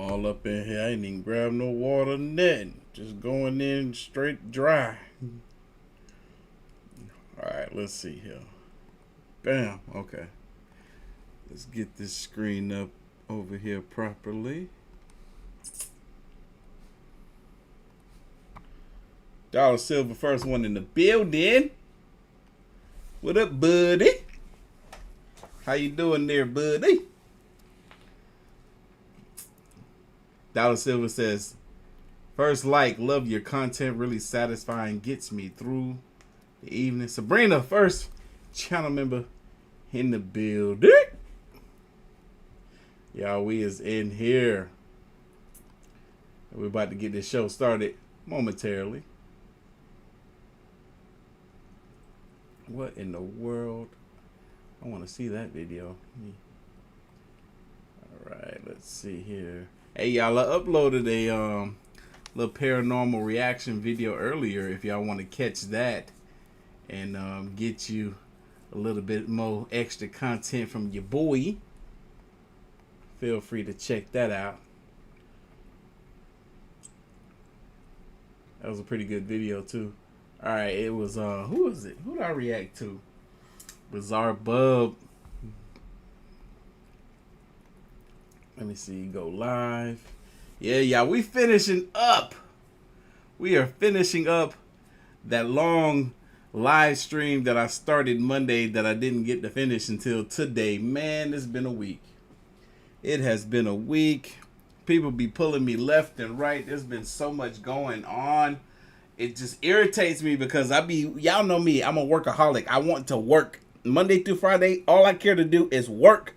I'm all up in here. I ain't even grab no water, nothing. Just going in straight dry. Alright, let's see here. Bam. Okay. Let's get this screen up over here properly. Dollar Silver, first one in the building. What up, buddy? How you doing there, buddy? Dollar Silver says, first like, love your content, really satisfying, gets me through the evening. Sabrina, first channel member in the building. Y'all, we is in here. We're about to get this show started momentarily. What in the world? I want to see that video. Alright, let's see here. Hey, y'all, I uploaded a little paranormal reaction video earlier. If y'all want to catch that and get you a little bit more extra content from your boy, feel free to check that out. That was a pretty good video too. All right, it was who was it? Who did I react to? Bizarre Bub. Let me see. Go live. Yeah, we finishing up. We are finishing up that long live stream that I started Monday that I didn't get to finish until today. Man, it's been a week. It has been a week. People be pulling me left and right. There's been so much going on. It just irritates me because y'all know me, I'm a workaholic. I want to work Monday through Friday. All I care to do is work.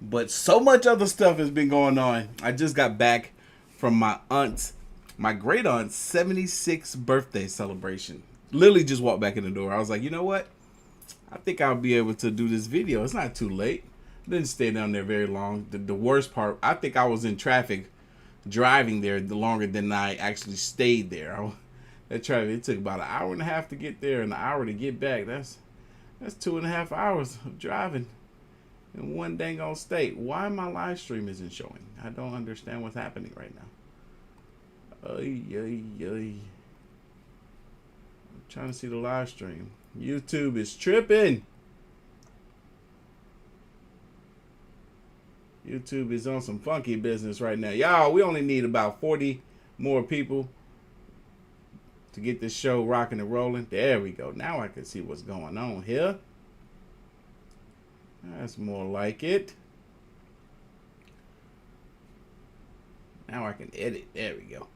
But so much other stuff has been going on. I just got back from my great aunt's 76th birthday celebration. Literally just walked back in the door. I was like, you know what? I think I'll be able to do this video. It's not too late. Didn't stay down there very long. The worst part, I think I was in traffic driving there longer than I actually stayed there. That traffic, it took about an hour and a half to get there and an hour to get back. That's 2.5 hours of driving in one dang on state. Why my live stream isn't showing? I don't understand what's happening right now. I'm trying to see the live stream. YouTube is tripping. YouTube is on some funky business right now. Y'all, we only need about 40 more people to get this show rocking and rolling. There we go. Now I can see what's going on here. That's more like it. Now I can edit. There we go.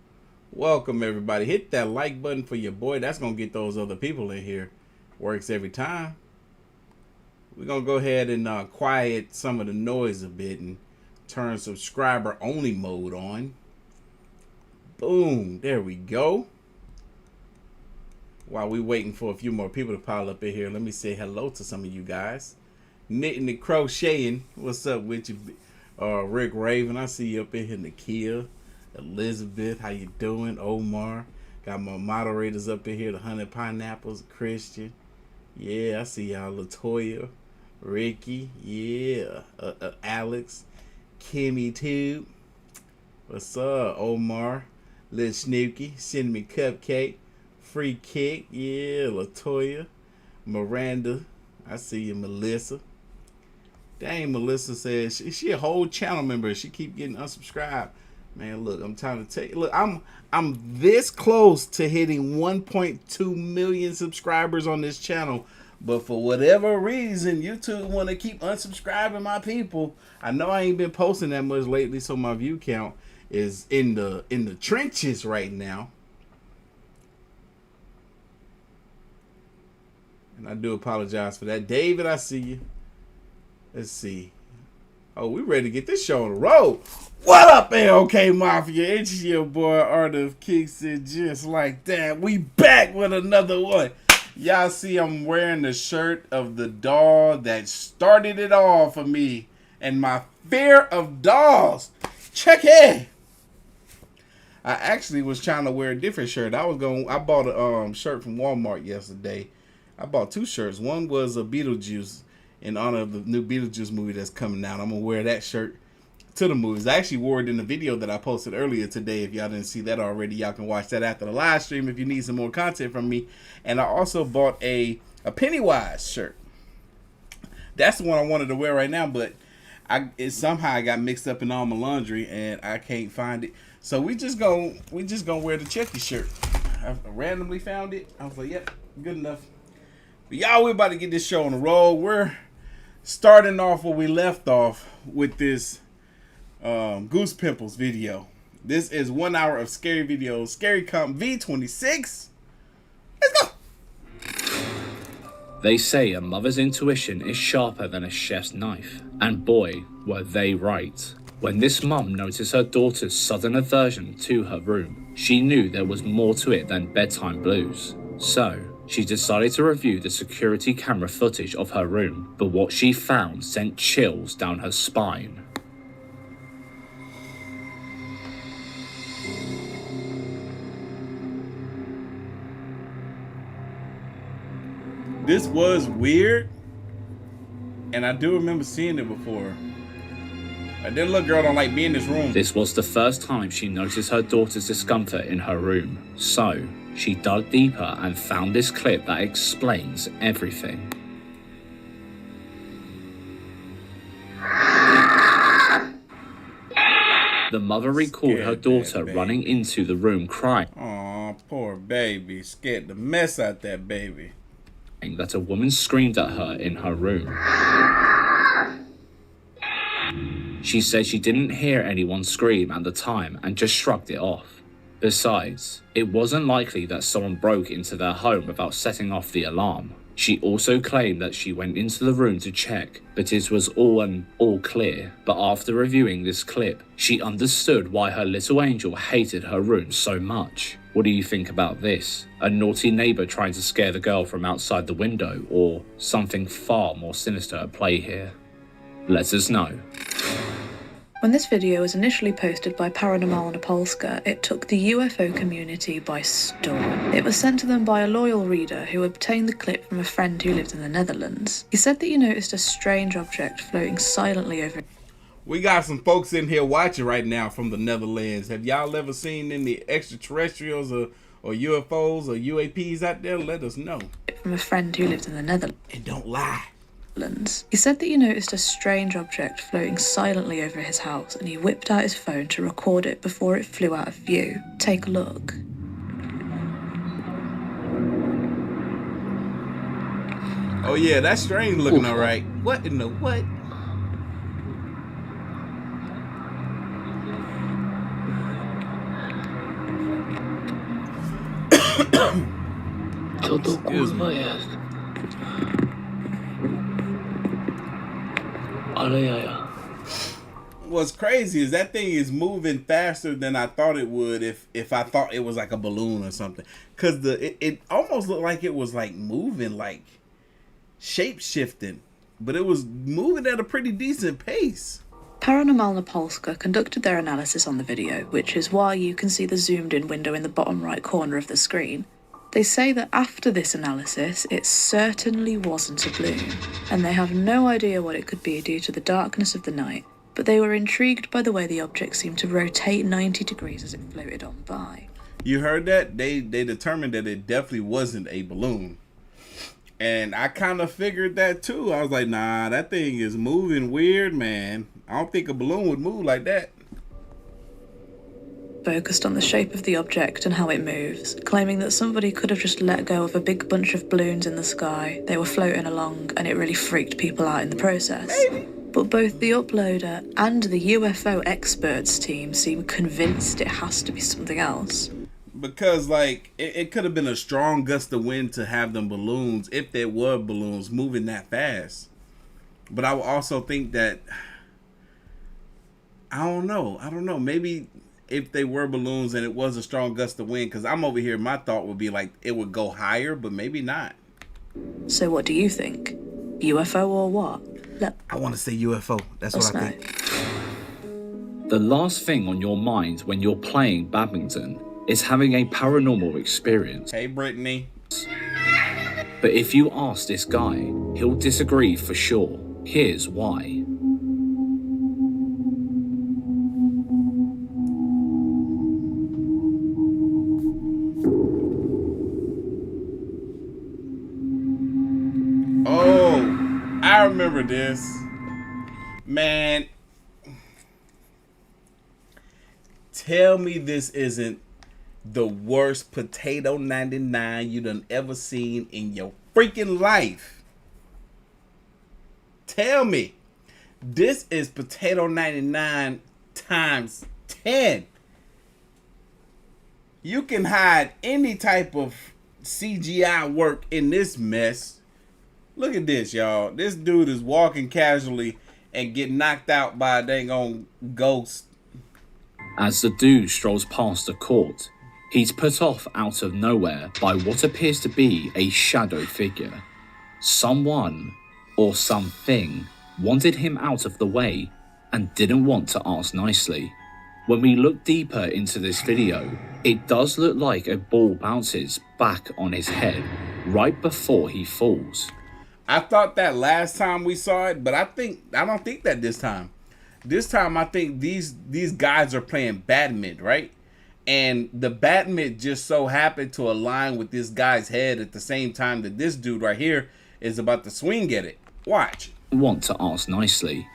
Welcome, everybody. Hit that like button for your boy. That's going to get those other people in here. Works every time. We're going to go ahead and quiet some of the noise a bit and turn subscriber only mode on. Boom. There we go. While we waiting for a few more people to pile up in here, let me say hello to some of you guys. Knitting and crocheting. What's up with you? Rick Raven. I see you up in here. Nakia. Elizabeth. How you doing? Omar. Got my moderators up in here. The Honey Pineapples. Christian. Yeah, I see y'all. Latoya. Ricky, yeah, Alex, Kimmy too. What's up, Omar, Lil Snooky, send me cupcake, free kick, yeah, Latoya, Miranda, I see you, Melissa. Dang, Melissa says she a whole channel member. She keep getting unsubscribed. Man, look, I'm trying to tell you. Look, I'm this close to hitting 1.2 million subscribers on this channel. But for whatever reason, YouTube want to keep unsubscribing my people. I know I ain't been posting that much lately, so my view count is in the trenches right now. And I do apologize for that. David, I see you. Let's see. Oh, we ready to get this show on the road. What up, LK Mafia? It's your boy Artofkickz, and just like that, we back with another one. Y'all see I'm wearing the shirt of the doll that started it all for me and my fear of dolls. Check it. I actually was trying to wear a different shirt. I bought a shirt from Walmart yesterday. I bought two shirts. One was a Beetlejuice in honor of the new Beetlejuice movie that's coming out. I'm gonna wear that shirt to the movies. I actually wore it in the video that I posted earlier today. If y'all didn't see that already, y'all can watch that after the live stream if you need some more content from me. And I also bought a Pennywise shirt. That's the one I wanted to wear right now, but somehow I got mixed up in all my laundry and I can't find it. So we just gonna wear the Chucky shirt. I randomly found it. I was like, yep, good enough. But y'all, we're about to get this show on the road. We're starting off where we left off with this Goose Pimples video. This is 1 hour of scary videos. Scary Comp V26. Let's go. They say a mother's intuition is sharper than a chef's knife. And boy, were they right. When this mum noticed her daughter's sudden aversion to her room, she knew there was more to it than bedtime blues. So, she decided to review the security camera footage of her room, but what she found sent chills down her spine. This was weird, and I do remember seeing it before. That little girl don't like being in this room. This was the first time she noticed her daughter's discomfort in her room, so she dug deeper and found this clip that explains everything. The mother recalled her daughter running into the room crying. Aw, poor baby. Scared the mess out that baby. That a woman screamed at her in her room. She said she didn't hear anyone scream at the time and just shrugged it off. Besides, it wasn't likely that someone broke into their home without setting off the alarm. She also claimed that she went into the room to check, but it was all clear. But after reviewing this clip, she understood why her little angel hated her room so much. What do you think about this? A naughty neighbor trying to scare the girl from outside the window, or something far more sinister at play here? Let us know. When this video was initially posted by Paranormal and Polska, it took the UFO community by storm. It was sent to them by a loyal reader who obtained the clip from a friend who lived in the Netherlands. He said that he noticed a strange object floating silently over. We got some folks in here watching right now from the Netherlands. Have y'all ever seen any extraterrestrials or UFOs or UAPs out there? Let us know. From a friend who lived in the Netherlands. And don't lie. He said that he noticed a strange object floating silently over his house and he whipped out his phone to record it before it flew out of view. Take a look. Oh yeah, that's strange looking. Alright. What in the what? Excuse me. What's crazy is that thing is moving faster than I thought it would if I thought it was like a balloon or something. Cause it almost looked like it was like moving, like shape shifting, but it was moving at a pretty decent pace. Paranormal and Polska conducted their analysis on the video, which is why you can see the zoomed in window in the bottom right corner of the screen. They say that after this analysis, it certainly wasn't a balloon, and they have no idea what it could be due to the darkness of the night, but they were intrigued by the way the object seemed to rotate 90 degrees as it floated on by. You heard that? They determined that it definitely wasn't a balloon. And I kind of figured that too. I was like, nah, that thing is moving weird, man. I don't think a balloon would move like that. Focused on the shape of the object and how it moves, claiming that somebody could have just let go of a big bunch of balloons in the sky. They were floating along and it really freaked people out in the process. Maybe. But both the uploader and the UFO experts team seem convinced it has to be something else. Because, like, it could have been a strong gust of wind to have them balloons, if there were balloons moving that fast. But I would also think that, I don't know, maybe if they were balloons and it was a strong gust of wind, because I'm over here, my thought would be like it would go higher, but maybe not. So what do you think? UFO or what? I want to say UFO. That's what I think. The last thing on your mind when you're playing badminton is having a paranormal experience. Hey, Brittany. But if you ask this guy, he'll disagree for sure. Here's why. I remember this. Man, tell me this isn't the worst potato 99 you done ever seen in your freaking life. Tell me. This is potato 99 times 10. You can hide any type of CGI work in this mess. Look at this, y'all. This dude is walking casually and get knocked out by a dang on ghost. As the dude strolls past the court, he's put off out of nowhere by what appears to be a shadow figure. Someone, or something, wanted him out of the way and didn't want to ask nicely. When we look deeper into this video, it does look like a ball bounces back on his head right before he falls. I thought that last time we saw it, but I don't think that this time. This time I think these guys are playing badminton, right? And the badminton just so happened to align with this guy's head at the same time that this dude right here is about to swing at it. Watch. Want to ask nicely.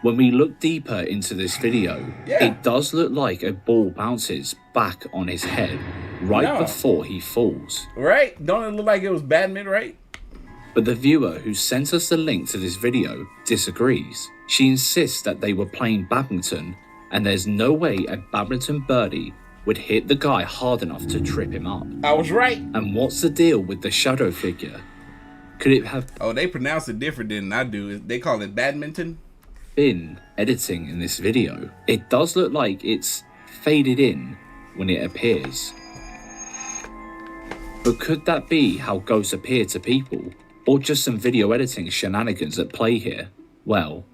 When we look deeper into this video, it does look like a ball bounces back on his head right before he falls. Right? Don't it look like it was badminton, right? But the viewer who sent us the link to this video disagrees. She insists that they were playing badminton and there's no way a badminton birdie would hit the guy hard enough to trip him up. I was right. And what's the deal with the shadow figure? Could it have... Oh, they pronounce it different than I do. They call it badminton. ...been editing in this video? It does look like it's faded in when it appears. But could that be how ghosts appear to people? Or just some video editing shenanigans at play here? Well,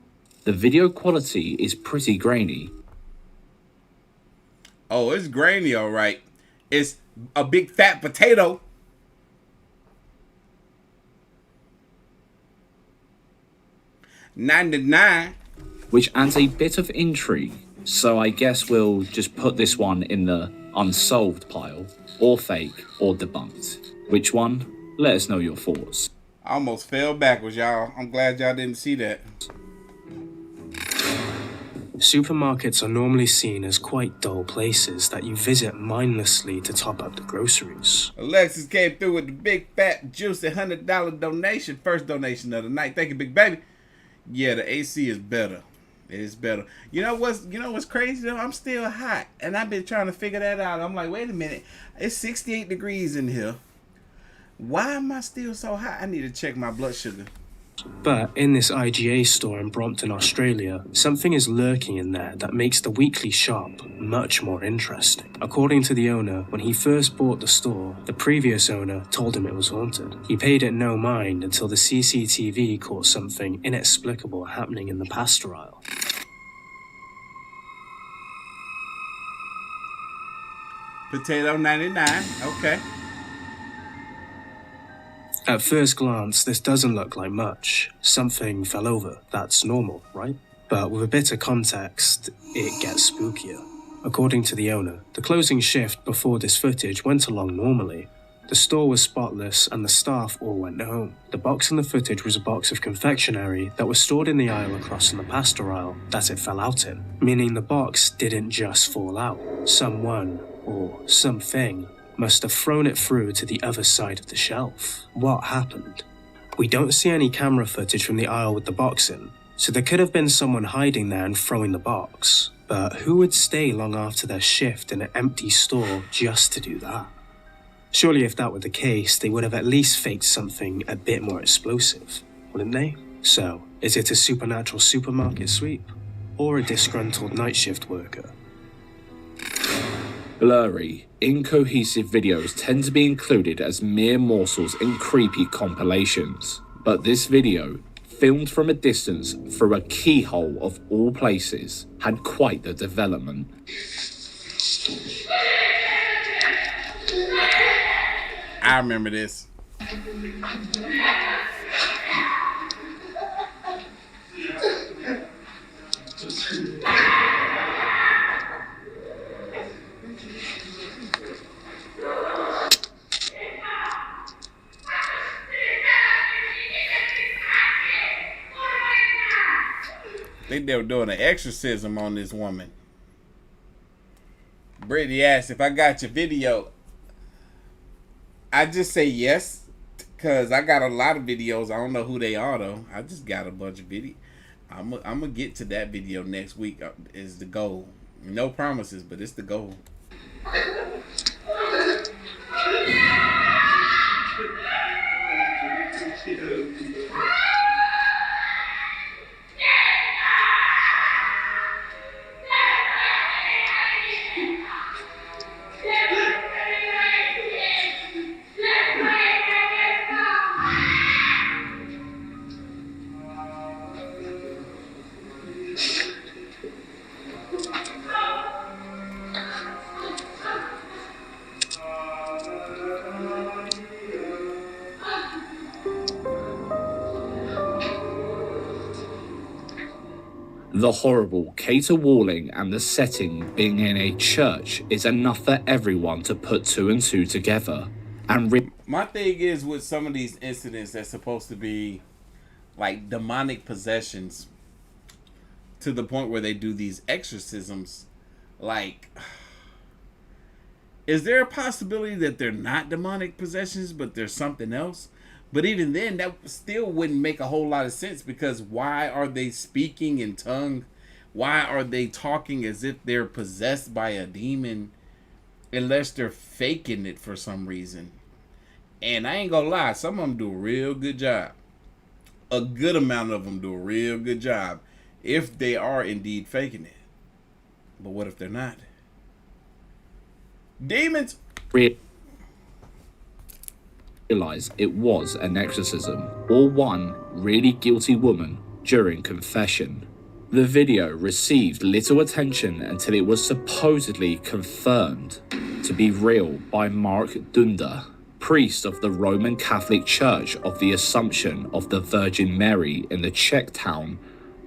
the video quality is pretty grainy. Oh, it's grainy, all right. It's a big fat potato. $99. Which adds a bit of intrigue. So I guess we'll just put this one in the unsolved pile. Or fake, or debunked. Which one? Let us know your thoughts. I almost fell backwards, y'all. I'm glad y'all didn't see that. Supermarkets are normally seen as quite dull places that you visit mindlessly to top up the groceries. Alexis came through with the big, fat, juicy $100 donation. First donation of the night. Thank you, big baby. Yeah, the AC is better. It is better. You know what's crazy though? I'm still hot. And I've been trying to figure that out. I'm like, wait a minute. It's 68 degrees in here. Why am I still so hot? I need to check my blood sugar. But in this IGA store in Brompton, Australia, something is lurking in there that makes the weekly shop much more interesting. According to the owner, when he first bought the store, the previous owner told him it was haunted. He paid it no mind until the CCTV caught something inexplicable happening in the pasta aisle. Potato 99. Okay. At first glance, this doesn't look like much. Something fell over. That's normal, right? But with a bit of context, it gets spookier. According to the owner, the closing shift before this footage went along normally. The store was spotless and the staff all went home. The box in the footage was a box of confectionery that was stored in the aisle across from the pasta aisle that it fell out in, meaning the box didn't just fall out. Someone, or something, must have thrown it through to the other side of the shelf. What happened? We don't see any camera footage from the aisle with the box in, so there could have been someone hiding there and throwing the box. But who would stay long after their shift in an empty store just to do that? Surely if that were the case, they would have at least faked something a bit more explosive, wouldn't they? So, is it a supernatural supermarket sweep? Or a disgruntled night shift worker? Blurry, incohesive videos tend to be included as mere morsels in creepy compilations. But this video, filmed from a distance through a keyhole of all places, had quite the development. I remember this. think they were doing an exorcism on this woman. Brittany asked if I got your video. I just say yes, because I got a lot of videos. I don't know who they are, though. I just got a bunch of videos. I'm gonna get to that video next week is the goal. No promises, but it's the goal. The horrible caterwauling and the setting being in a church is enough for everyone to put two and two together. And my thing is with some of these incidents that's supposed to be like demonic possessions to the point where they do these exorcisms, like, is there a possibility that they're not demonic possessions but there's something else? But even then, that still wouldn't make a whole lot of sense, because why are they speaking in tongue? Why are they talking as if they're possessed by a demon, unless they're faking it for some reason? And I ain't gonna lie, some of them do a real good job. A good amount of them do a real good job if they are indeed faking it. But what if they're not? Demons! Realize it was an exorcism, or one really guilty woman during confession. The video received little attention until it was supposedly confirmed to be real by Mark Dunda, priest of the Roman Catholic Church of the Assumption of the Virgin Mary in the Czech town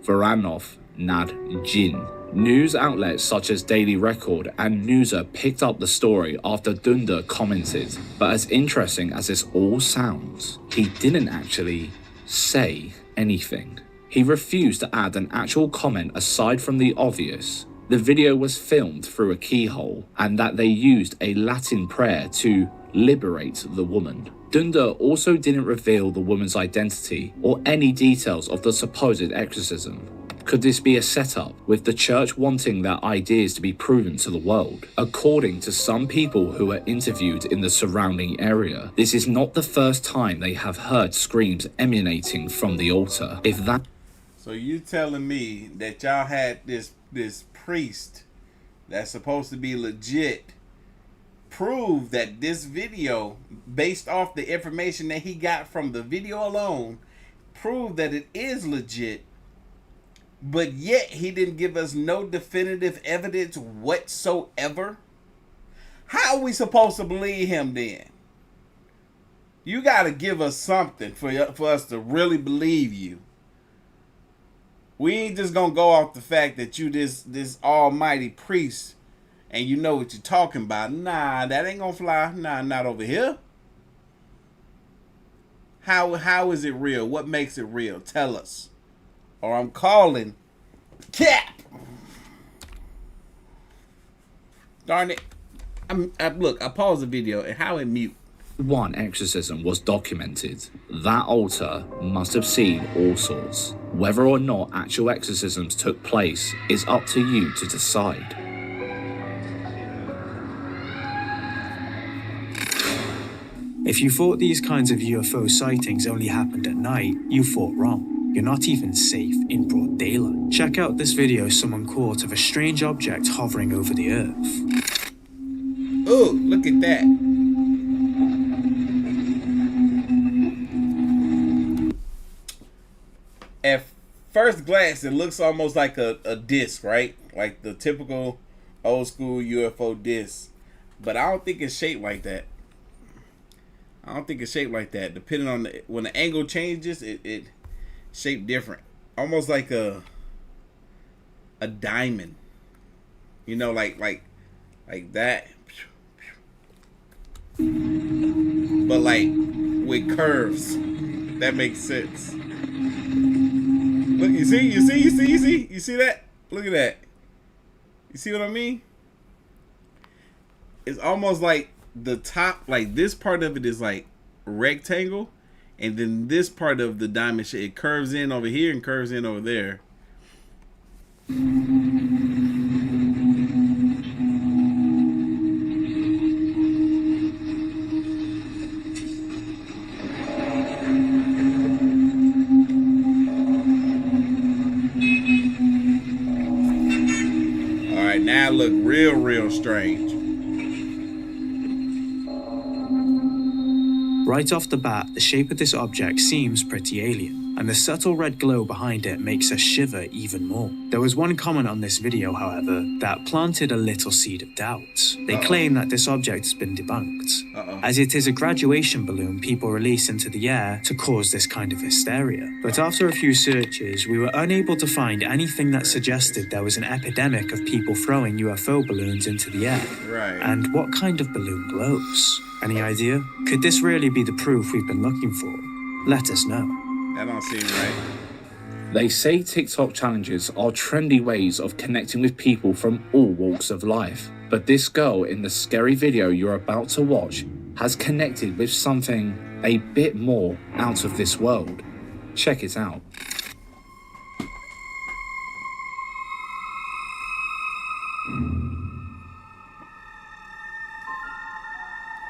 Varanov nad Jin. News outlets such as Daily Record and Newser picked up the story after Dunda commented, but as interesting as this all sounds, he didn't actually say anything. He refused to add an actual comment aside from the obvious. The video was filmed through a keyhole, and that they used a Latin prayer to liberate the woman. Dunda also didn't reveal the woman's identity or any details of the supposed exorcism. Could this be a setup, with the church wanting their ideas to be proven to the world? According to some people who were interviewed in the surrounding area, this is not the first time they have heard screams emanating from the altar. If that... So you telling me that y'all had this priest that's supposed to be legit prove that this video, based off the information that he got from the video alone, prove that it is legit, but yet he didn't give us no definitive evidence whatsoever? How are we supposed to believe him then? You got to give us something for us to really believe you. We ain't just going to go off the fact that you this almighty priest and you know what you're talking about. Nah, that ain't going to fly. Nah, not over here. How is it real? What makes it real? Tell us. Or I'm calling Cap. Darn it. Look, I paused the video and how it mute. One exorcism was documented. That altar must have seen all sorts. Whether or not actual exorcisms took place is up to you to decide. If you thought these kinds of UFO sightings only happened at night, you thought wrong. You're not even safe in broad daylight. Check out this video someone caught of a strange object hovering over the earth. Oh, look at that. At first glance, it looks almost like a disc, right? Like the typical old school UFO disc. But I don't think it's shaped like that. Depending on when the angle changes, it shaped different. Almost like a diamond. You know, like that. But like with curves. That makes sense. Look, you see that? Look at that. You see what I mean? It's almost like the top, like this part of it is like rectangle, and then this part of the diamond shape, it curves in over here and curves in over there. All right, now it look real strange. Right off the bat, the shape of this object seems pretty alien, and the subtle red glow behind it makes us shiver even more. There was one comment on this video, however, that planted a little seed of doubt. They claim that this object has been debunked, as it is a graduation balloon people release into the air to cause this kind of hysteria. But after a few searches, we were unable to find anything that suggested there was an epidemic of people throwing UFO balloons into the air. Right. And what kind of balloon glows? Any idea? Could this really be the proof we've been looking for? Let us know. That don't seem right. They say TikTok challenges are trendy ways of connecting with people from all walks of life. But this girl in the scary video you're about to watch has connected with something a bit more out of this world. Check it out.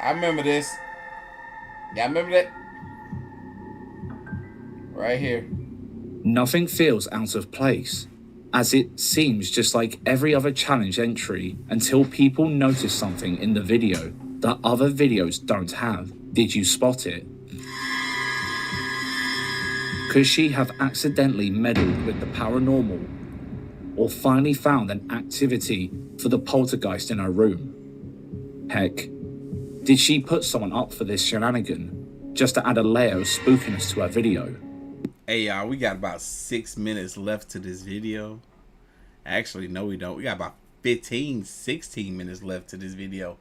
I remember this. Yeah, I remember that. Right here. Nothing feels out of place, as it seems just like every other challenge entry until people notice something in the video that other videos don't have. Did you spot it? Could she have accidentally meddled with the paranormal, or finally found an activity for the poltergeist in her room? Heck, did she put someone up for this shenanigan just to add a layer of spookiness to her video? Hey y'all, we got about 6 minutes left to this video. Actually, no we don't. We got about 16 minutes left to this video.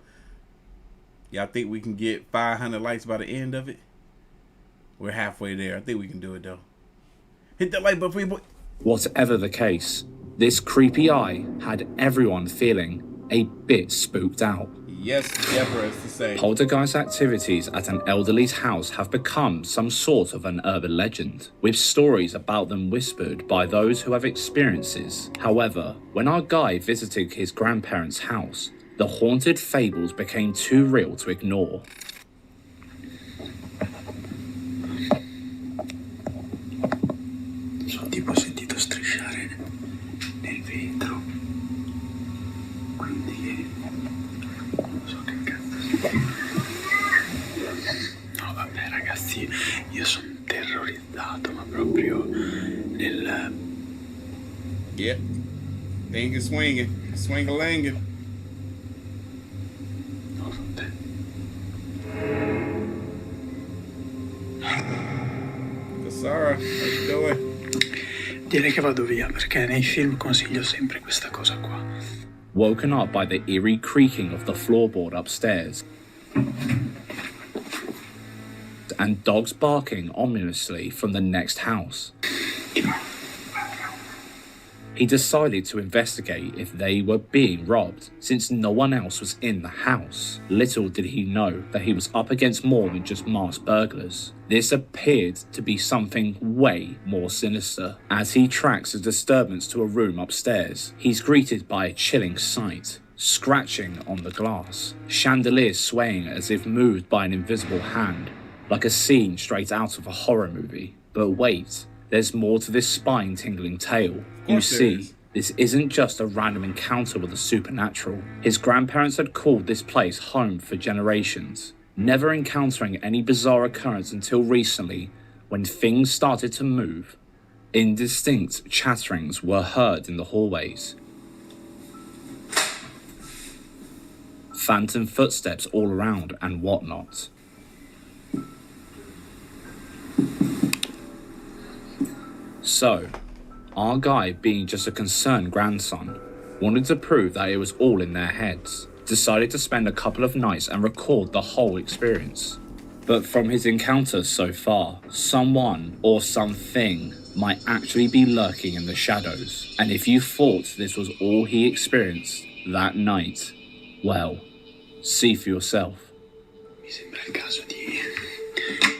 Y'all think we can get 500 likes by the end of it? We're halfway there. I think we can do it though. Hit that like button, people. Whatever the case, this creepy eye had everyone feeling a bit spooked out. Yes, Deborah is the same. Poltergeist activities at an elderly's house have become some sort of an urban legend, with stories about them whispered by those who have experiences. However, when our guy visited his grandparents' house, the haunted fables became too real to ignore. Tipo ho sentito strisciare nel vetro, quindi non so che cazzo. No vabbè ragazzi, io sono terrorizzato, ma proprio nel... Yep. Thing is swinging. Swing-a-langin'. Non so te. Sarah, how you doing? Direi che vado via perché nei film consiglio sempre questa cosa qua. Woken up by the eerie creaking of the floorboard upstairs and dogs barking ominously from the next house, he decided to investigate if they were being robbed, since no one else was in the house. Little did he know that he was up against more than just masked burglars. This appeared to be something way more sinister. As he tracks a disturbance to a room upstairs, he's greeted by a chilling sight. Scratching on the glass, chandeliers swaying as if moved by an invisible hand, like a scene straight out of a horror movie. But wait, there's more to this spine-tingling tale. You see, this isn't just a random encounter with the supernatural. His grandparents had called this place home for generations, never encountering any bizarre occurrence until recently, when things started to move. Indistinct chatterings were heard in the hallways. Phantom footsteps all around and whatnot. So, our guy, being just a concerned grandson, wanted to prove that it was all in their heads, decided to spend a couple of nights and record the whole experience. But from his encounters so far, someone or something might actually be lurking in the shadows. And if you thought this was all he experienced that night, well, see for yourself. Mi sembra il caso di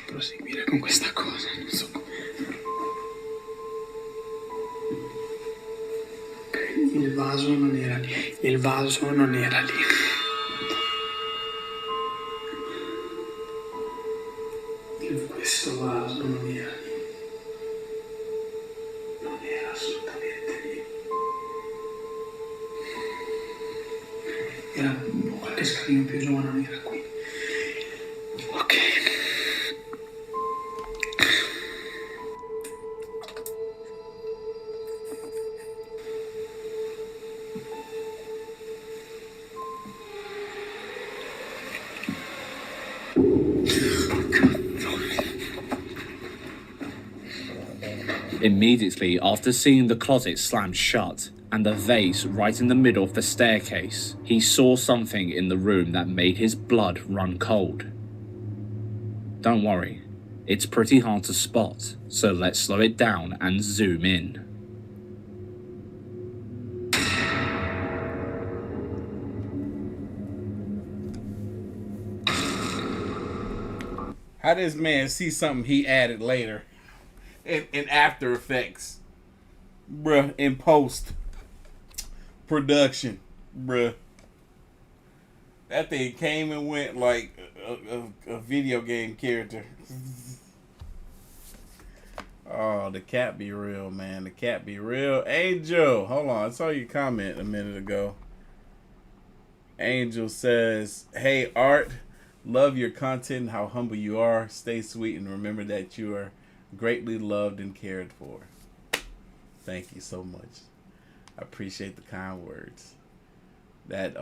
proseguire con questa cosa, non so come. Il vaso non era lì. Il vaso non era lì. Questo vaso non era lì. Non era assolutamente lì. Era qualche scalino più giù, ma non era qui. Ok. Immediately after seeing the closet slammed shut and the vase right in the middle of the staircase, he saw something in the room that made his blood run cold. Don't worry, it's pretty hard to spot, so let's slow it down and zoom in. How does man see something he added later in After Effects? Bruh, in post production, bruh. That thing came and went like a video game character. Oh, the cat be real, man. The cat be real. Angel, hold on. I saw your comment a minute ago. Angel says, "Hey, Art, love your content and how humble you are. Stay sweet and remember that you are greatly loved and cared for." Thank you so much. I appreciate the kind words. That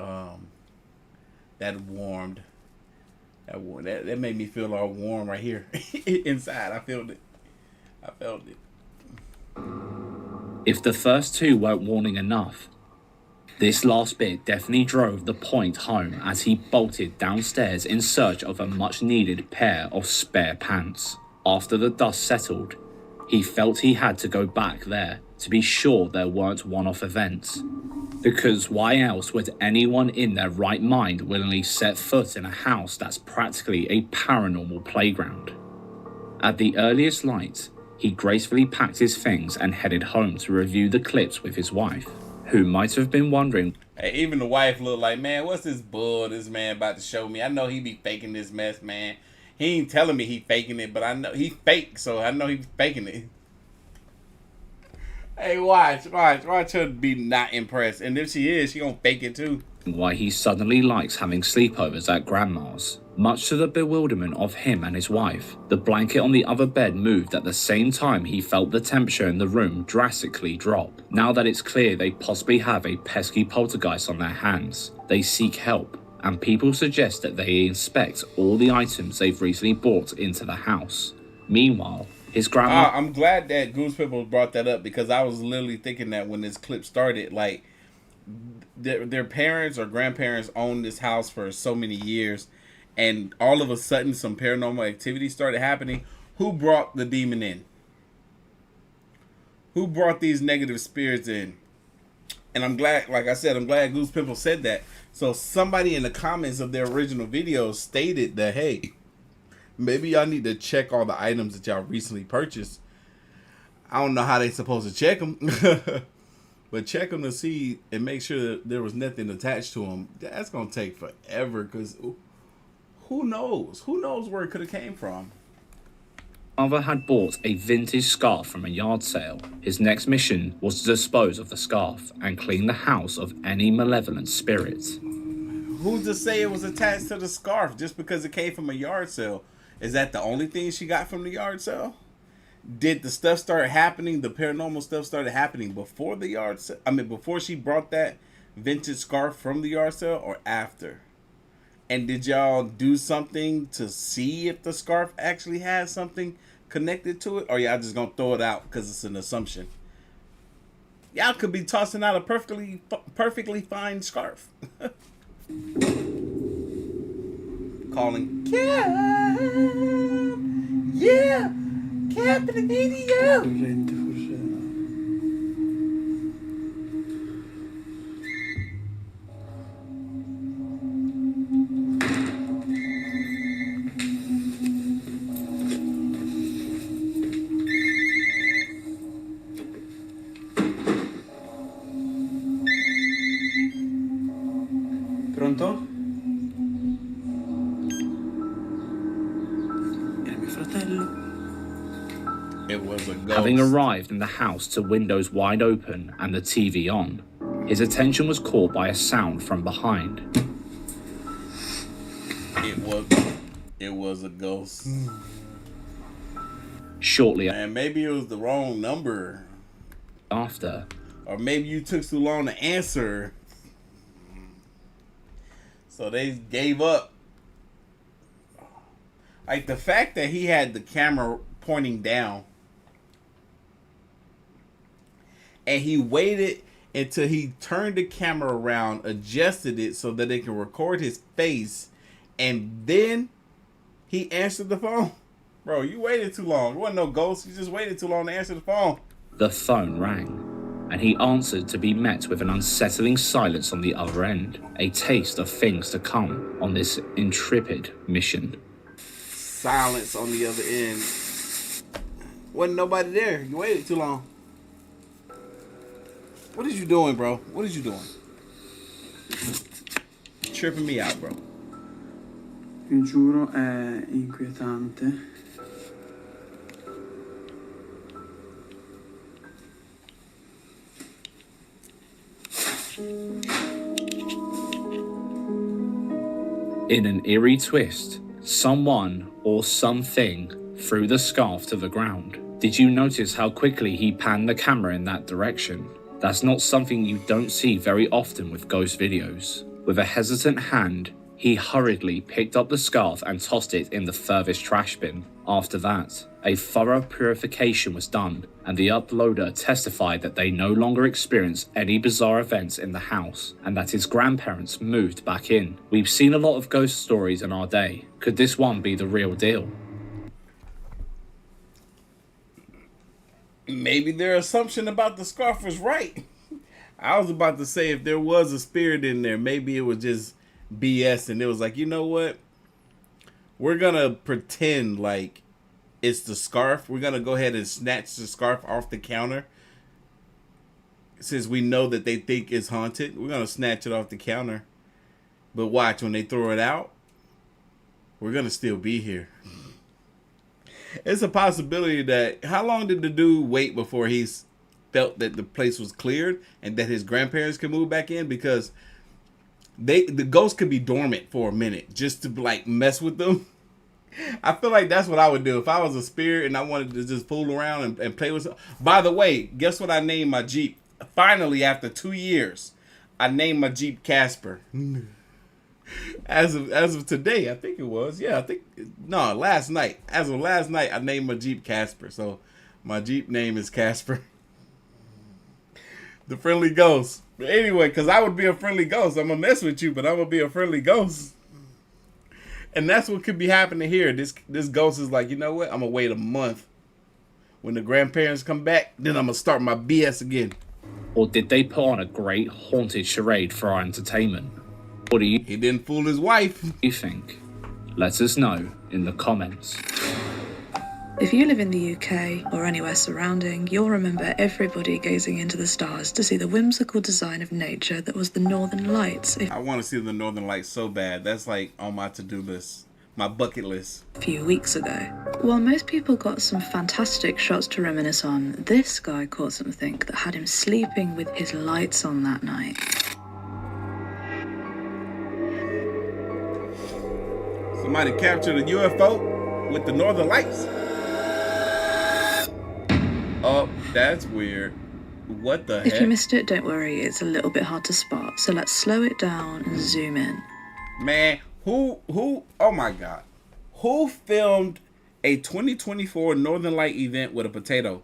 warmed. That made me feel all warm right here inside. I felt it. If the first two weren't warning enough, this last bit definitely drove the point home as he bolted downstairs in search of a much-needed pair of spare pants. After the dust settled, he felt he had to go back there to be sure there weren't one-off events. Because why else would anyone in their right mind willingly set foot in a house that's practically a paranormal playground? At the earliest light, he gracefully packed his things and headed home to review the clips with his wife, who might have been wondering. Hey, even the wife looked like, man, what's this bull this man about to show me? I know he be faking this mess, man. He ain't telling me he faking it, but I know he fake, so I know he faking it. Hey, watch her be not impressed. And if she is, she gonna fake it too. Why he suddenly likes having sleepovers at grandma's. Much to the bewilderment of him and his wife, the blanket on the other bed moved at the same time he felt the temperature in the room drastically drop. Now that it's clear they possibly have a pesky poltergeist on their hands, they seek help, and people suggest that they inspect all the items they've recently brought into the house. Meanwhile, his grandma... I'm glad that Goose Pimple brought that up, because I was literally thinking that when this clip started, like, their parents or grandparents owned this house for so many years, and all of a sudden some paranormal activity started happening. Who brought the demon in? Who brought these negative spirits in? And I'm glad, like I said, I'm glad Goose Pimple said that. So somebody in the comments of their original video stated that, hey, maybe y'all need to check all the items that y'all recently purchased. I don't know how they supposed to check them. But check them to see and make sure that there was nothing attached to them. That's going to take forever, because who knows? Who knows where it could have came from? Father had bought a vintage scarf from a yard sale. His next mission was to dispose of the scarf and clean the house of any malevolent spirits. Who's to say it was attached to the scarf just because it came from a yard sale? Is that the only thing she got from the yard sale? Did the stuff start happening, the paranormal stuff started happening before the yard sale? I mean, before she brought that vintage scarf from the yard sale, or after? And did y'all do something to see if the scarf actually has something connected to it? Or y'all just gonna throw it out because it's an assumption? Y'all could be tossing out a perfectly fine scarf. Calling Cap. Yeah, Cap in the video. It was a ghost. Having arrived in the house to windows wide open and the TV on, his attention was caught by a sound from behind. It was a ghost. Shortly And maybe it was the wrong number. after, Or maybe you took too long to answer. So they gave up. Like the fact that he had the camera pointing down. And he waited until he turned the camera around, adjusted it so that they can record his face. And then he answered the phone. Bro, you waited too long. There wasn't no ghost. You just waited too long to answer the phone. the phone rang, and he answered to be met with an unsettling silence on the other end, a taste of things to come on this intrepid mission. Silence on the other end. Wasn't nobody there. You waited too long. What is you doing, bro? What is you doing? Tripping me out, bro. Vi giuro è inquietante. In an eerie twist, someone or something threw the scarf to the ground. Did you notice how quickly he panned the camera in that direction? That's not something you don't see very often with ghost videos. With a hesitant hand, he hurriedly picked up the scarf and tossed it in the furthest trash bin. After that, a thorough purification was done, and the uploader testified that they no longer experienced any bizarre events in the house, and that his grandparents moved back in. We've seen a lot of ghost stories in our day. Could this one be the real deal? Maybe their assumption about the scarf was right. I was about to say if there was a spirit in there, maybe it was just BS, and it was like, you know what? We're gonna pretend like it's the scarf. We're gonna go ahead and snatch the scarf off the counter. Since we know that they think it's haunted, we're gonna snatch it off the counter. But watch, when they throw it out, we're gonna still be here. It's a possibility that, how long did the dude wait before he felt that the place was cleared and that his grandparents could move back in? Because the ghost could be dormant for a minute just to like mess with them. I feel like that's what I would do if I was a spirit and I wanted to just fool around and play with some. By the way, guess what I named my Jeep? Finally, after 2 years, I named my Jeep Casper. As of today, I think it was. Yeah, last night. As of last night, I named my Jeep Casper. So my Jeep name is Casper. The friendly ghost. But anyway, because I would be a friendly ghost. I'm going to mess with you, but I'm going to be a friendly ghost. And that's what could be happening here. This ghost is like, you know what? I'm going to wait a month. When the grandparents come back, then I'm going to start my BS again. Or did they put on a great haunted charade for our entertainment? What do you He didn't fool his wife. think? Let us know in the comments. If you live in the UK or anywhere surrounding, you'll remember everybody gazing into the stars to see the whimsical design of nature that was the Northern Lights I want to see the Northern Lights so bad. That's like on my to-do list. My bucket list. a few weeks ago. While most people got some fantastic shots to reminisce on, this guy caught something that had him sleeping with his lights on that night. Somebody captured a UFO with the Northern Lights. Oh, that's weird. What the heck? If you missed it, don't worry, it's a little bit hard to spot, so let's slow it down and zoom in. Man, who, oh my God. Who filmed a 2024 Northern Light event with a potato?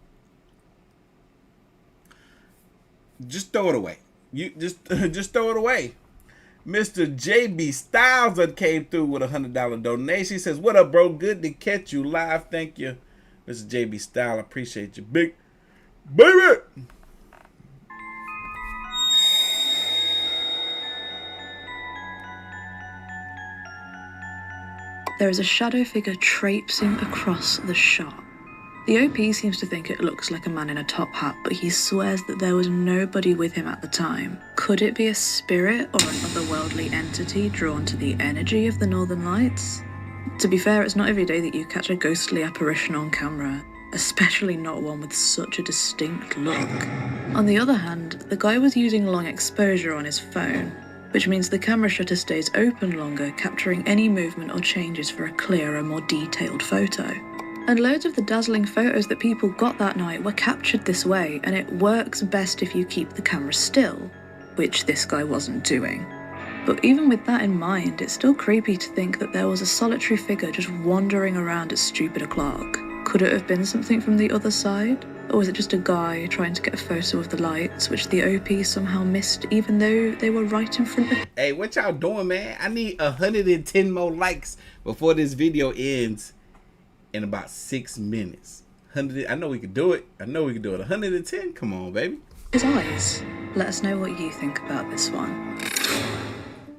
Just throw it away. You just throw it away. Mr. JB Styles that came through with a $100 donation. He says, what up, bro? Good to catch you live. Thank you, Mr. JB Styles. I appreciate you. Big baby. There is a shadow figure traipsing across the shot. The OP seems to think it looks like a man in a top hat, but he swears that there was nobody with him at the time. Could it be a spirit or an otherworldly entity drawn to the energy of the Northern Lights? To be fair, it's not every day that you catch a ghostly apparition on camera. especially not one with such a distinct look. On the other hand, the guy was using long exposure on his phone, which means the camera shutter stays open longer, capturing any movement or changes for a clearer, more detailed photo. And loads of the dazzling photos that people got that night were captured this way, and it works best if you keep the camera still, which this guy wasn't doing. But even with that in mind, it's still creepy to think that there was a solitary figure just wandering around at stupid o'clock. Could it have been something from the other side? Or was it just a guy trying to get a photo of the lights, which the OP somehow missed even though they were right in front of him? Hey, what y'all doing, man? I need 110 more likes before this video ends in about 6 minutes. 100. I know we could do it. 110? Come on, baby. His eyes. Let us know what you think about this one.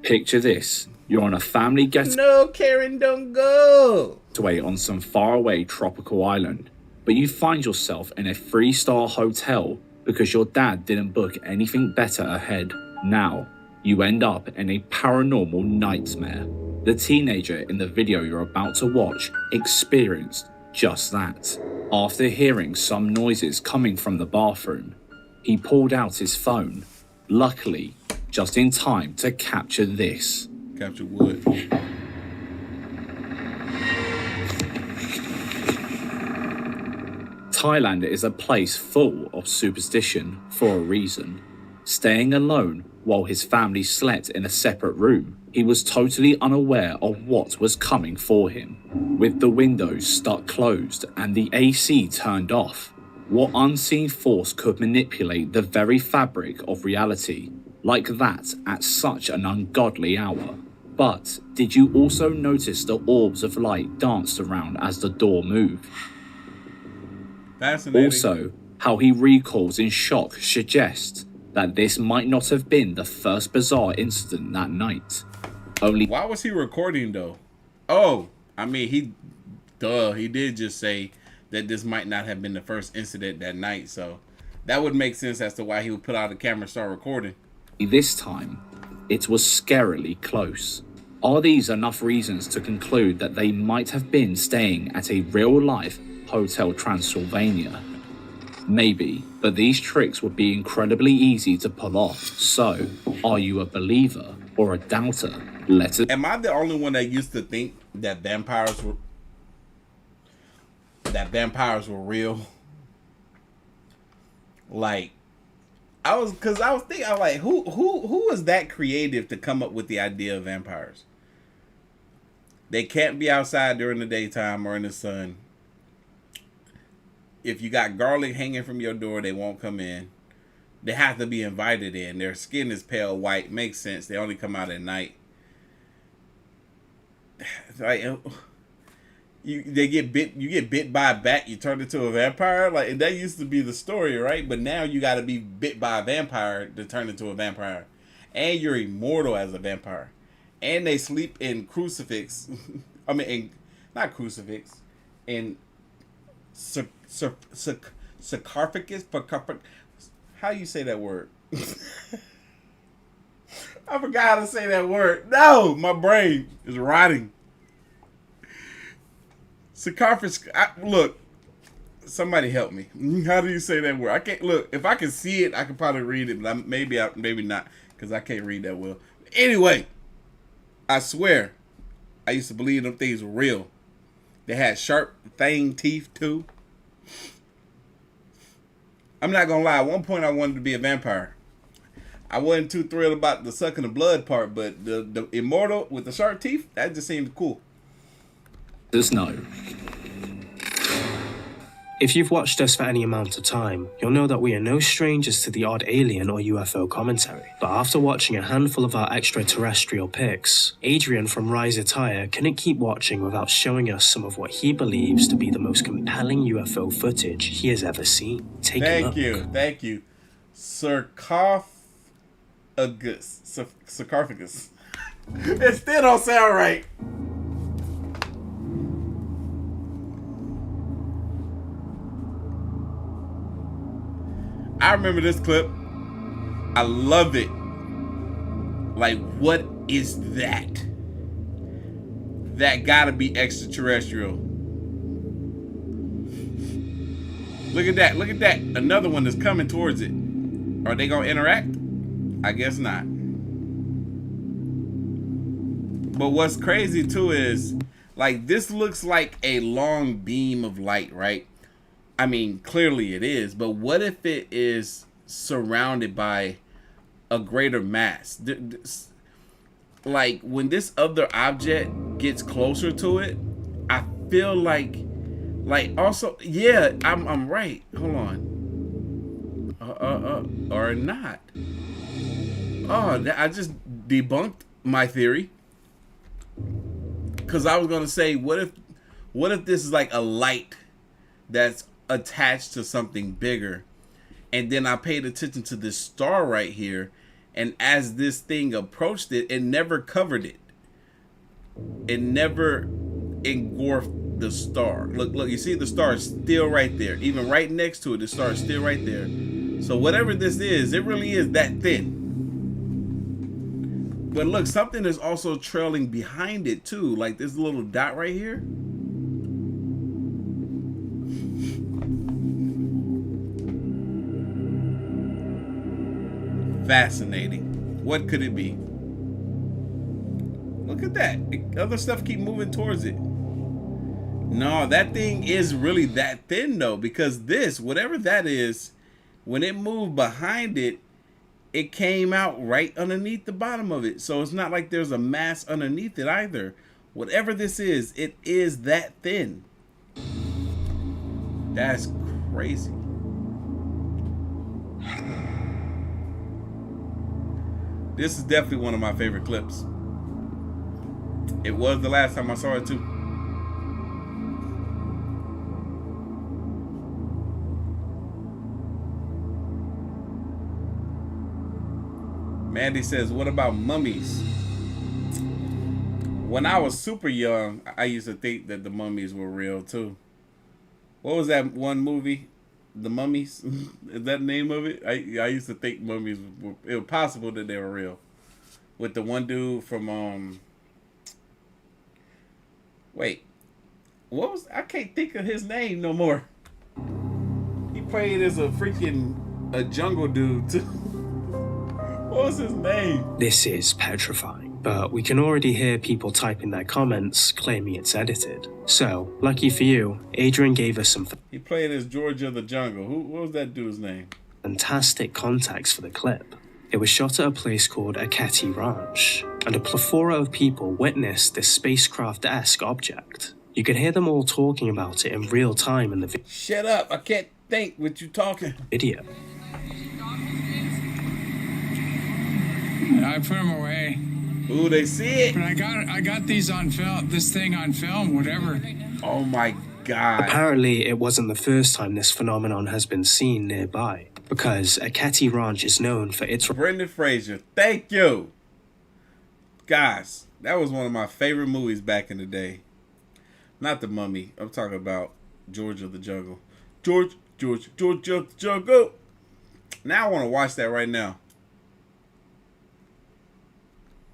Picture this. You're on a family No, Karen, don't go. getaway on some faraway tropical island, but you find yourself in a 3-star hotel because your dad didn't book anything better ahead. Now, you end up in a paranormal nightmare. The teenager in the video you're about to watch experienced just that. After hearing some noises coming from the bathroom, he pulled out his phone, luckily just in time to capture this. Capture what? Thailand is a place full of superstition for a reason. Staying alone while his family slept in a separate room, he was totally unaware of what was coming for him. With the windows stuck closed and the AC turned off, what unseen force could manipulate the very fabric of reality like that at such an ungodly hour? But did you also notice the orbs of light danced around as the door moved? Fascinating. Also, how he recalls in shock suggests that this might not have been the first bizarre incident that night. Why was he recording though? Oh, I mean, he did just say that this might not have been the first incident that night, so that would make sense as to why he would put out a camera and start recording. This time, it was scarily close. Are these enough reasons to conclude that they might have been staying at a real-life Hotel Transylvania? Maybe, but these tricks would be incredibly easy to pull off. So, are you a believer or a doubter? Am I the only one that used to think that vampires were real? Like, I was thinking, I'm like, who was that creative to come up with the idea of vampires? They can't be outside during the daytime or in the sun. If you got garlic hanging from your door, they won't come in. They have to be invited in. Their skin is pale white. Makes sense. They only come out at night. Like, you get bit by a bat, you turn into a vampire. Like, that used to be the story, right? But now you got to be bit by a vampire to turn into a vampire, and you're immortal as a vampire. And they sleep in crucifix. I mean, not crucifix, in sarcophagus. How you say that word? I forgot how to say that word. No, my brain is rotting. Sarcophagus. Look, somebody help me. How do you say that word? I can't look. If I can see it, I could probably read it, but maybe not, because I can't read that well. Anyway, I swear, I used to believe them things were real. They had sharp fang teeth too. I'm not gonna lie. At one point, I wanted to be a vampire. I wasn't too thrilled about the sucking the blood part, but the immortal with the sharp teeth, that just seemed cool. There's no. If you've watched us for any amount of time, you'll know that we are no strangers to the odd alien or UFO commentary. But after watching a handful of our extraterrestrial pics, Adrian from Rise Attire couldn't keep watching without showing us some of what he believes to be the most compelling UFO footage he has ever seen. Take a look. Thank you. Sarcophagus. It still don't sound right. I remember this clip. I love it. Like, what is that? That gotta be extraterrestrial. Look at that. Look at that. Another one is coming towards it. Are they going to interact? I guess not. But what's crazy too is, like, this looks like a long beam of light, right? I mean, clearly it is. But what if it is surrounded by a greater mass? Like, when this other object gets closer to it, I feel like also, yeah, I'm right. Hold on. Or not. Oh, I just debunked my theory. Because I was gonna say, what if this is like a light that's attached to something bigger, and then I paid attention to this star right here, and as this thing approached it, it never covered it. It never engulfed the star. Look, you see the star is still right there. Even right next to it, the star is still right there. So whatever this is, it really is that thin. But look, something is also trailing behind it too. Like this little dot right here. Fascinating. What could it be? Look at that. Other stuff keep moving towards it. No, that thing is really that thin though, because this, whatever that is, when it moved behind it, it came out right underneath the bottom of it. So it's not like there's a mass underneath it either. Whatever this is, it is that thin. That's crazy. This is definitely one of my favorite clips. It was the last time I saw it too. Mandy says, what about mummies? When I was super young, I used to think that the mummies were real too. What was that one movie? The Mummies? Is that the name of it? I used to think mummies were, it was possible that they were real. With the one dude from wait. What was, I can't think of his name no more. He played as a jungle dude too. What was his name? This is petrifying, but we can already hear people typing their comments claiming it's edited. So, lucky for you, Adrian gave us some He played as George of the Jungle. What was that dude's name? Fantastic context for the clip. It was shot at a place called Eceti Ranch, and a plethora of people witnessed this spacecraft-esque object. You could hear them all talking about it in real time in the Shut up, I can't think what you talking. Video. I put them away. Ooh, they see it. But I got these on film, this thing on film, whatever. Oh my God. Apparently, it wasn't the first time this phenomenon has been seen nearby, because Eceti Ranch is known for its... Brendan Fraser, thank you. Guys, that was one of my favorite movies back in the day. Not The Mummy. I'm talking about George of the Jungle. George of the Jungle. Now I want to watch that right now.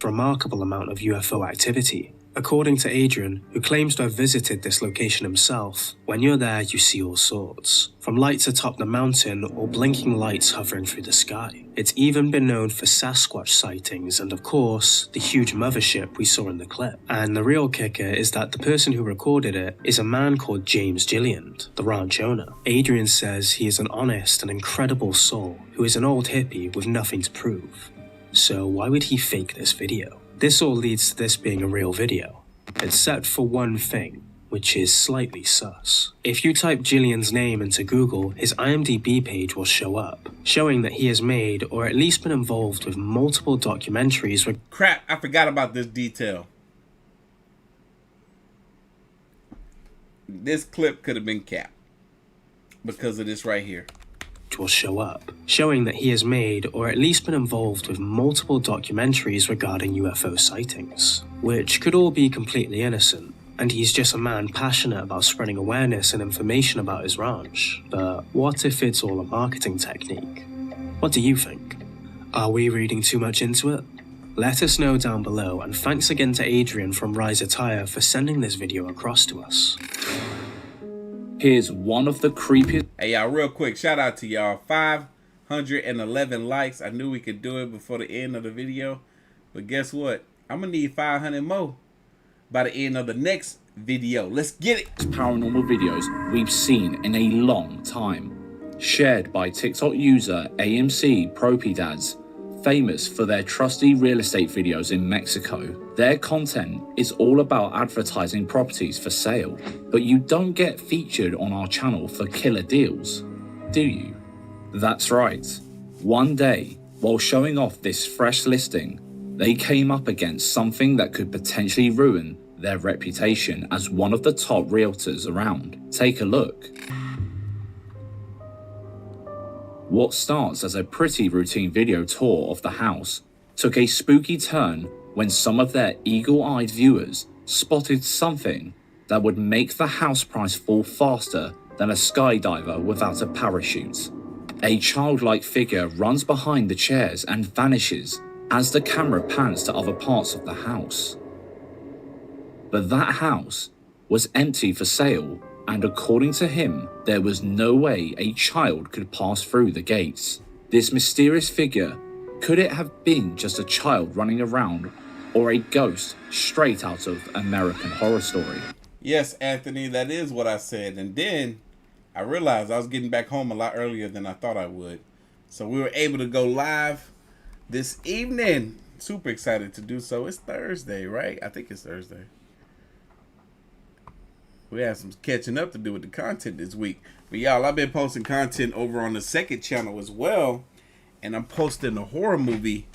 Remarkable amount of UFO activity. According to Adrian, who claims to have visited this location himself, when you're there you see all sorts. From lights atop the mountain or blinking lights hovering through the sky. It's even been known for Sasquatch sightings and of course, the huge mothership we saw in the clip. And the real kicker is that the person who recorded it is a man called James Gilliand, the ranch owner. Adrian says he is an honest and incredible soul who is an old hippie with nothing to prove. So why would he fake this video? This all leads to this being a real video, except for one thing, which is slightly sus. If you type Gillian's name into Google, his IMDb page will show up, showing that he has made or at least been involved with multiple documentaries. Crap, I forgot about this detail. This clip could have been capped because of this right here. Will show up, showing that he has made or at least been involved with multiple documentaries regarding UFO sightings, which could all be completely innocent, and he's just a man passionate about spreading awareness and information about his ranch. But what if it's all a marketing technique? What do you think? Are we reading too much into it? Let us know down below, and thanks again to Adrian from Rise Attire for sending this video across to us. Here's one of the creepiest. Hey, y'all, real quick, shout out to y'all. 511 likes. I knew we could do it before the end of the video. But guess what? I'm going to need 500 more by the end of the next video. Let's get it. Paranormal videos we've seen in a long time. Shared by TikTok user AMC Propiedades, famous for their trusty real estate videos in Mexico. Their content is all about advertising properties for sale, but you don't get featured on our channel for killer deals, do you? That's right. One day, while showing off this fresh listing, they came up against something that could potentially ruin their reputation as one of the top realtors around. Take a look. What starts as a pretty routine video tour of the house took a spooky turn when some of their eagle-eyed viewers spotted something that would make the house price fall faster than a skydiver without a parachute. A childlike figure runs behind the chairs and vanishes as the camera pans to other parts of the house. But that house was empty for sale, and according to him, there was no way a child could pass through the gates. This mysterious figure, could it have been just a child running around, or a ghost straight out of American Horror Story? Yes, Anthony, that is what I said. And then I realized I was getting back home a lot earlier than I thought I would. So we were able to go live this evening. Super excited to do so. It's Thursday, right? I think it's Thursday. We have some catching up to do with the content this week. But y'all, I've been posting content over on the second channel as well. And I'm posting a horror movie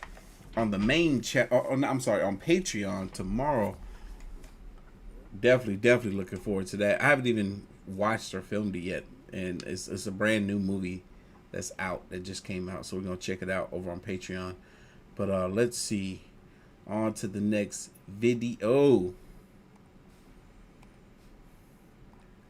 on the main channel. On Patreon tomorrow. Definitely looking forward to that. I haven't even watched or filmed it yet. And it's a brand new movie that's out, that just came out. So we're going to check it out over on Patreon. But let's see. On to the next video.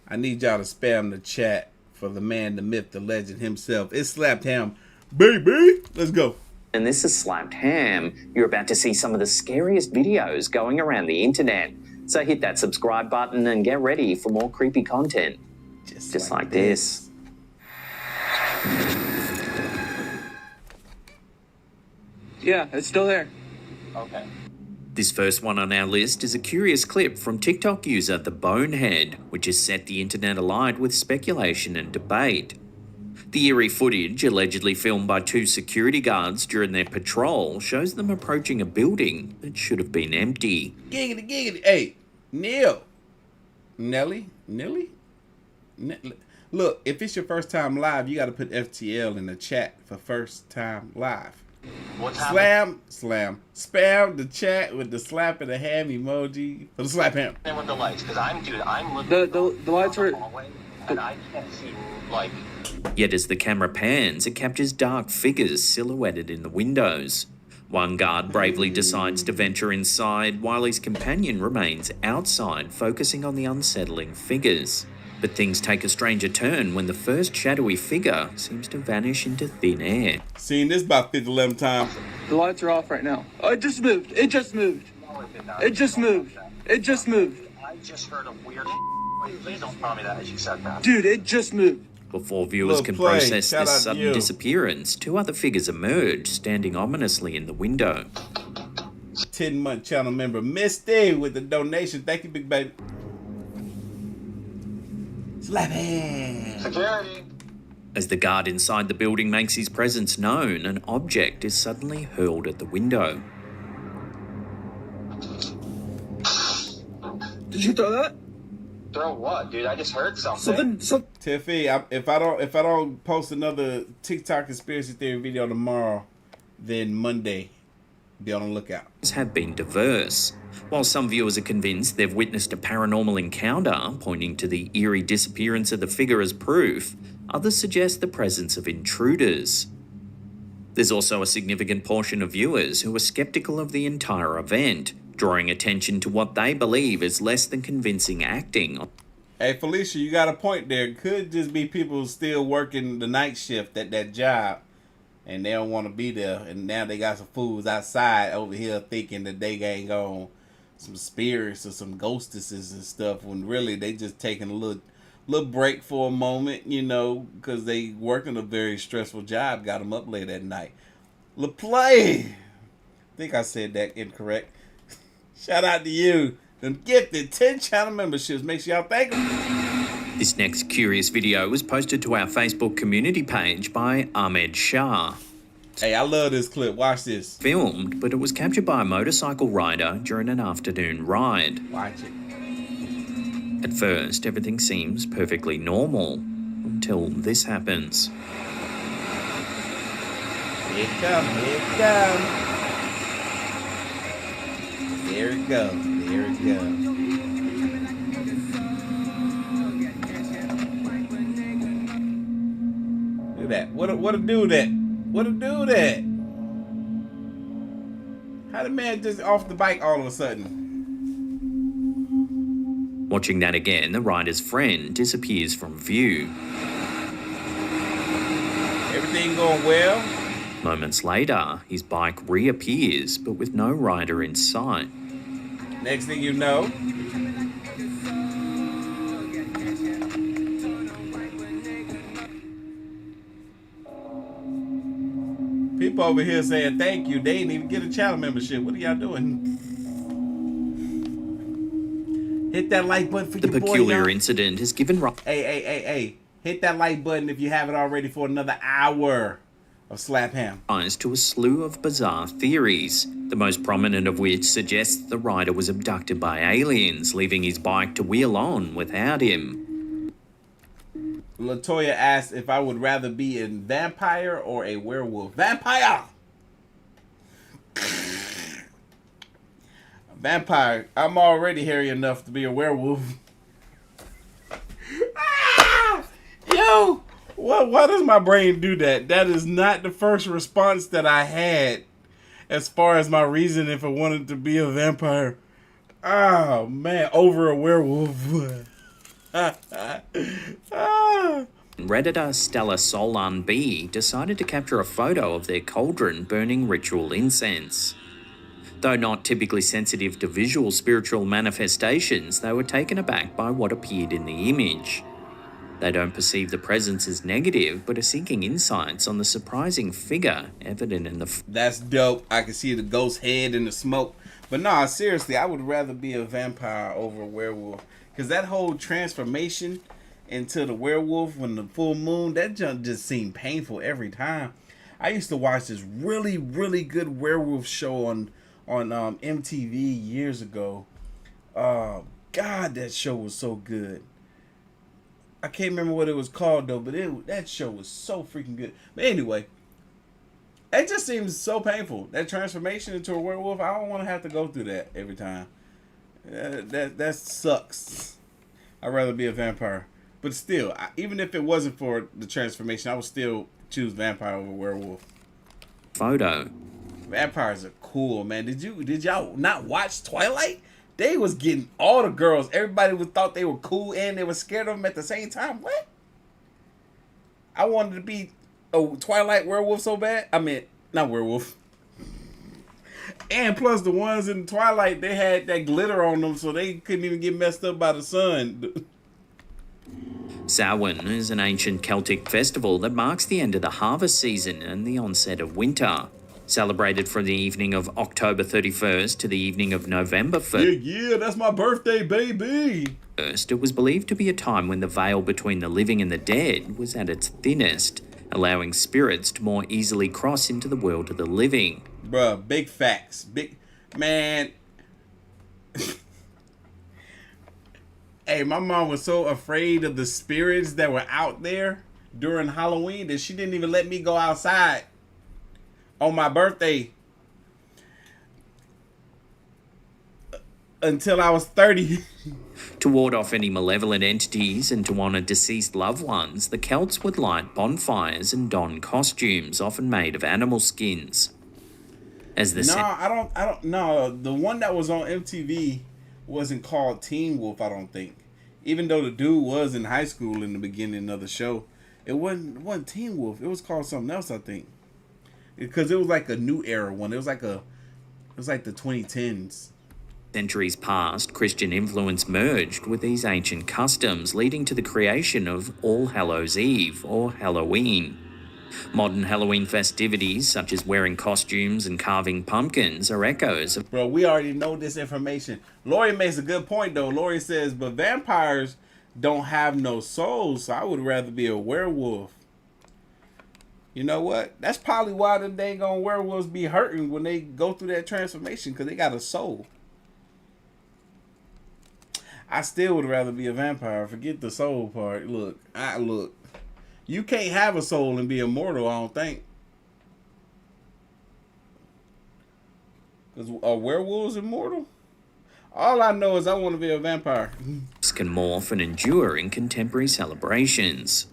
I need y'all to spam the chat for the man, the myth, the legend himself. It's Slapped Ham, baby. Let's go. And this is Slapped Ham. You're about to see some of the scariest videos going around the internet. So hit that subscribe button and get ready for more creepy content. Just like this. Yeah, it's still there. Okay. This first one on our list is a curious clip from TikTok user The Bonehead, which has set the internet alight with speculation and debate. The eerie footage, allegedly filmed by two security guards during their patrol, shows them approaching a building that should have been empty. Giggity. Hey, Nelly? Look, if it's your first time live, you got to put FTL in the chat for first time live. Spam the chat with the slap and the ham emoji for the slap ham. And with the lights, because I'm looking. The lights are. And I can't see like. Yet as the camera pans, it captures dark figures silhouetted in the windows. One guard bravely decides to venture inside, while his companion remains outside, focusing on the unsettling figures. But things take a stranger turn when the first shadowy figure seems to vanish into thin air. Seen this about 50-11 times. The lights are off right now. Oh, it just moved. I just heard a weird. Please don't tell me that as you said that. Dude, it just moved. Before viewers can process this sudden disappearance, two other figures emerge, standing ominously in the window. 10-month channel member Misty with the donation. Thank you, big baby. Slap him. Security. As the guard inside the building makes his presence known, an object is suddenly hurled at the window. Did you throw that? Throw what, dude? I just heard something. Tiffy, if I don't post another TikTok conspiracy theory video tomorrow, then Monday, be on the lookout. Have been diverse. While some viewers are convinced they've witnessed a paranormal encounter, pointing to the eerie disappearance of the figure as proof, others suggest the presence of intruders. There's also a significant portion of viewers who are skeptical of the entire event, drawing attention to what they believe is less than convincing acting. Hey, Felicia, you got a point there. It could just be people still working the night shift at that job, and they don't want to be there, and now they got some fools outside over here thinking that they ain't on some spirits or some ghostesses and stuff, when really they just taking a little break for a moment, you know, because they working a very stressful job. Got them up late at night. LaPlay. I think I said that incorrect. Shout out to you. Them gifted 10 channel memberships. Make sure y'all thank them. This next curious video was posted to our Facebook community page by Ahmed Shah. Hey, I love this clip. Watch this. Filmed, but it was captured by a motorcycle rider during an afternoon ride. Watch it. At first, everything seems perfectly normal until this happens. Here it comes. Here it comes. There it goes. There it goes. Look at that. What a do that? What a do that? How the man just off the bike all of a sudden? Watching that again, the rider's friend disappears from view. Everything going well? Moments later, his bike reappears, but with no rider in sight. Next thing you know, people over here saying thank you. They didn't even get a channel membership. What are y'all doing? Hit that like button for The your boy, peculiar y'all. incident has given rise Hey. Hit that like button if you haven't already for another hour of Slap Ham. to a slew of bizarre theories, the most prominent of which suggests the rider was abducted by aliens, leaving his bike to wheel on without him. Latoya asked if I would rather be a vampire or a werewolf. Vampire! Vampire. I'm already hairy enough to be a werewolf. Yo! Why does my brain do that? That is not the first response that I had as far as my reason if I wanted to be a vampire. Oh, man. Over a werewolf. Redditor Stella Solan B decided to capture a photo of their cauldron burning ritual incense. Though not typically sensitive to visual spiritual manifestations, they were taken aback by what appeared in the image. They don't perceive the presence as negative, but are seeking insights on the surprising figure evident in the... That's dope. I can see the ghost head in the smoke. But nah, seriously, I would rather be a vampire over a werewolf. Because that whole transformation into the werewolf when the full moon, that just seemed painful every time. I used to watch this really, really good werewolf show on MTV years ago. God, that show was so good. I can't remember what it was called though, but that show was so freaking good. But anyway, it just seems so painful. That transformation into a werewolf, I don't want to have to go through that every time. That sucks. I'd rather be a vampire. But still, even if it wasn't for the transformation, I would still choose vampire over werewolf. Photo. Vampires are cool, man. Did y'all not watch Twilight? They was getting all the girls. Everybody thought they were cool and they were scared of them at the same time. What? I wanted to be a Twilight werewolf so bad. I mean, not werewolf. And plus the ones in Twilight, they had that glitter on them so they couldn't even get messed up by the sun. Samhain is an ancient Celtic festival that marks the end of the harvest season and the onset of winter. Celebrated from the evening of October 31st to the evening of November 1st. Yeah, that's my birthday, baby. It was believed to be a time when the veil between the living and the dead was at its thinnest, allowing spirits to more easily cross into the world of the living. Bruh, big facts. Big, man. Hey, my mom was so afraid of the spirits that were out there during Halloween that she didn't even let me go outside on my birthday until I was 30. To ward off any malevolent entities and to honor deceased loved ones, the Celts would light bonfires and don costumes, often made of animal skins. As the I don't know. The one that was on MTV wasn't called Teen Wolf, I don't think. Even though the dude was in high school in the beginning of the show, it wasn't Teen Wolf. It was called something else, I think. Because it was like a new era one. It was like the 2010s. Centuries past, Christian influence merged with these ancient customs, leading to the creation of All Hallows Eve, or Halloween. Modern Halloween festivities, such as wearing costumes and carving pumpkins, are echoes of... Bro, we already know this information. Lori makes a good point, though. Lori says, but vampires don't have no souls, so I would rather be a werewolf. You know what? That's probably why the dang on werewolves be hurting when they go through that transformation, because they got a soul. I still would rather be a vampire. Forget the soul part. Look. You can't have a soul and be immortal, I don't think. Because are werewolves immortal? All I know is I want to be a vampire. Can morph and endure in contemporary celebrations.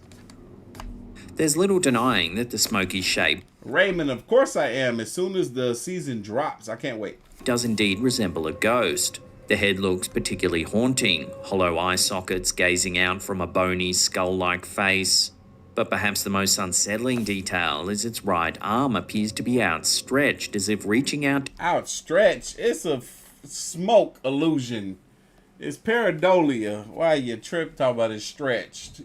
There's little denying that the smoky shape, Raymond, of course I am. As soon as the season drops, I can't wait. does indeed resemble a ghost. The head looks particularly haunting, hollow eye sockets gazing out from a bony, skull-like face. But perhaps the most unsettling detail is its right arm appears to be outstretched, as if reaching out. Outstretched? It's a smoke illusion. It's pareidolia. Why you trip talking about it stretched?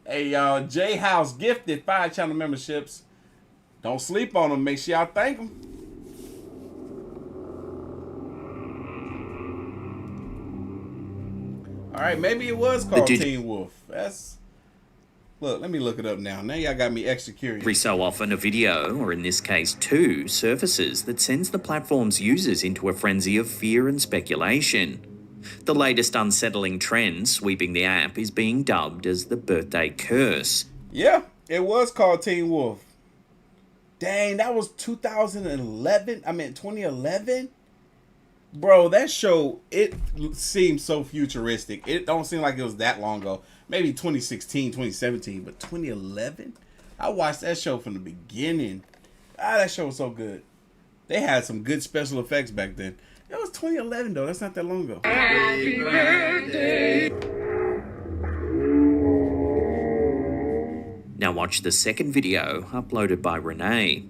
Hey, y'all, J House gifted 5 channel memberships. Don't sleep on them. Make sure y'all thank them. All right, maybe it was called Teen Wolf. Look, let me look it up now. Now y'all got me extra curious. Every so often a video, or in this case 2, surfaces that sends the platform's users into a frenzy of fear and speculation. The latest unsettling trend sweeping the app is being dubbed as the birthday curse. Yeah, it was called Teen Wolf. Dang, that was 2011? Bro, that show, it seems so futuristic. It don't seem like it was that long ago. Maybe 2016, 2017, but 2011? I watched that show from the beginning. That show was so good. They had some good special effects back then. It was 2011 though. That's not that long ago. Happy birthday. Now watch the second video uploaded by Renee.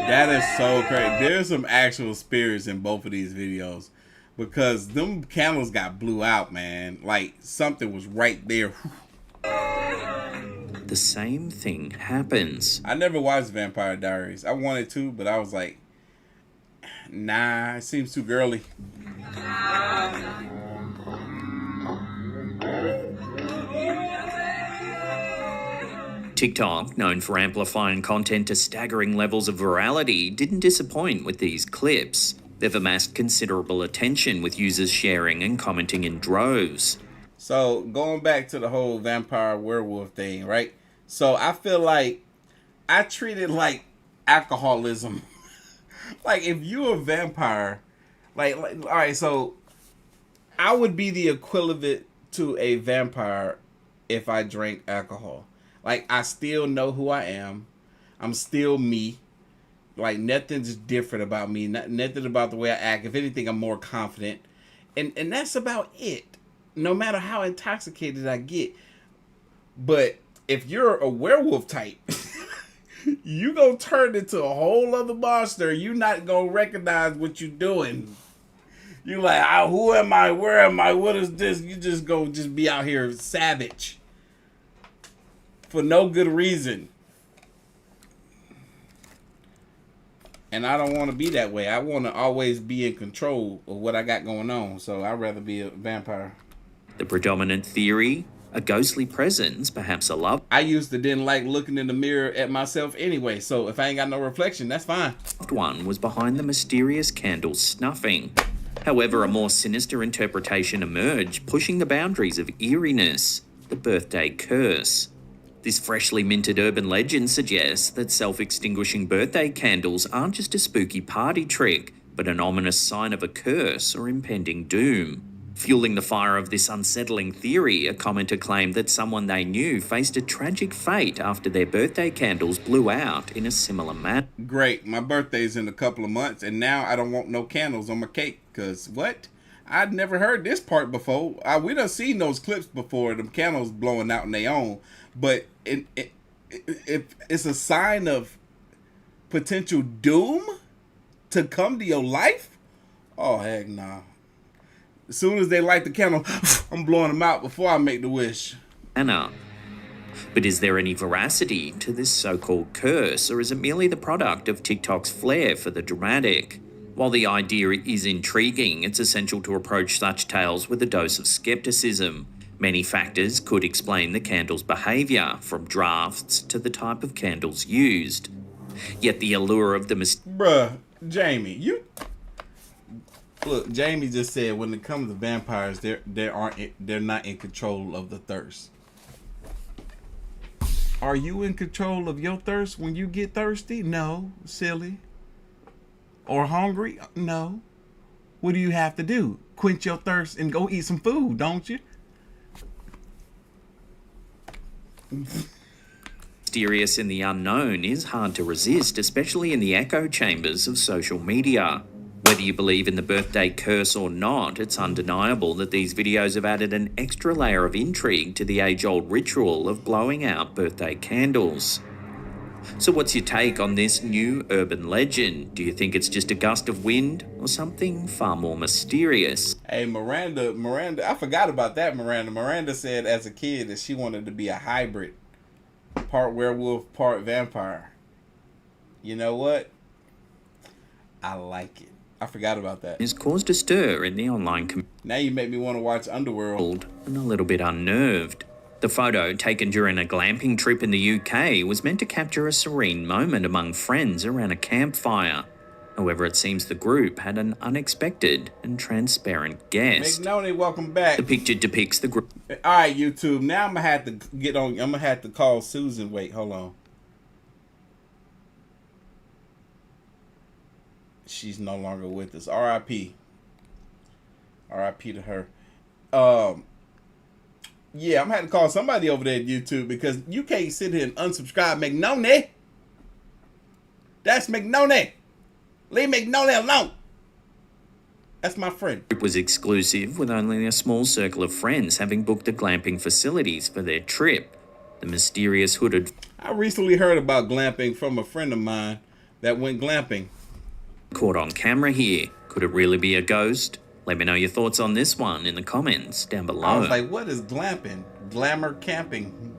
That is so crazy. There's some actual spirits in both of these videos because them candles got blew out, man. Like something was right there. The same thing happens. I never watched Vampire Diaries. I wanted to, but I was like, nah, it seems too girly. TikTok, known for amplifying content to staggering levels of virality, didn't disappoint with these clips. They've amassed considerable attention, with users sharing and commenting in droves. So, going back to the whole vampire werewolf thing, right? So, I feel like I treat it like alcoholism. Like, if you're a vampire, like, all right, so I would be the equivalent to a vampire if I drank alcohol. Like, I still know who I am. I'm still me. Like, nothing's different about me. Nothing about the way I act. If anything, I'm more confident. And that's about it. No matter how intoxicated I get. But if you're a werewolf type, you gonna turn into a whole other monster. You're not gonna recognize what you're doing. You're like, who am I? Where am I? What is this? You just be out here savage. For no good reason. And I don't want to be that way. I want to always be in control of what I got going on. So I'd rather be a vampire. The predominant theory, a ghostly presence, perhaps a love. I used to didn't like looking in the mirror at myself anyway. So if I ain't got no reflection, that's fine. One was behind the mysterious candle snuffing. However, a more sinister interpretation emerged, pushing the boundaries of eeriness, the birthday curse. This freshly minted urban legend suggests that self-extinguishing birthday candles aren't just a spooky party trick, but an ominous sign of a curse or impending doom. Fueling the fire of this unsettling theory, a commenter claimed that someone they knew faced a tragic fate after their birthday candles blew out in a similar manner. Great, my birthday's in a couple of months, and now I don't want no candles on my cake, because what? I'd never heard this part before. We done seen those clips before, them candles blowing out on their own. But it's a sign of potential doom to come to your life? Oh, heck nah. As soon as they light the candle, I'm blowing them out before I make the wish. Anna. But is there any veracity to this so-called curse, or is it merely the product of TikTok's flair for the dramatic? While the idea is intriguing, it's essential to approach such tales with a dose of skepticism. Many factors could explain the candle's behaviour, from drafts to the type of candles used. Yet the allure of the Bruh, Jamie, Look, Jamie just said when it comes to vampires, they're not in control of the thirst. Are you in control of your thirst when you get thirsty? No, silly. Or hungry? No. What do you have to do? Quench your thirst and go eat some food, don't you? mysterious and the unknown is hard to resist, especially in the echo chambers of social media. Whether you believe in the birthday curse or not, it's undeniable that these videos have added an extra layer of intrigue to the age-old ritual of blowing out birthday candles. So what's your take on this new urban legend? Do you think it's just a gust of wind or something far more mysterious? Hey, Miranda, I forgot about that, Miranda. Miranda said as a kid that she wanted to be a hybrid. Part werewolf, part vampire. You know what? I like it. I forgot about that. Has caused a stir in the online community. Now you make me want to watch Underworld. And a little bit unnerved. The photo, taken during a glamping trip in the UK, was meant to capture a serene moment among friends around a campfire. However, it seems the group had an unexpected and transparent guest. McNoney, welcome back. The picture depicts the group. All right, YouTube. Now I'm gonna have to get on. I'm gonna have to call Susan. Wait, hold on. She's no longer with us. R.I.P. R.I.P. to her. Yeah, I'm gonna have to call somebody over there at YouTube because you can't sit here and unsubscribe McNoney. That's McNoney. Leave McNoney alone. That's my friend. The group was exclusive, with only a small circle of friends having booked the glamping facilities for their trip. The mysterious hooded... I recently heard about glamping from a friend of mine that went glamping. Caught on camera here. Could it really be a ghost? Let me know your thoughts on this one in the comments down below. I was like, what is glamping? Glamour camping.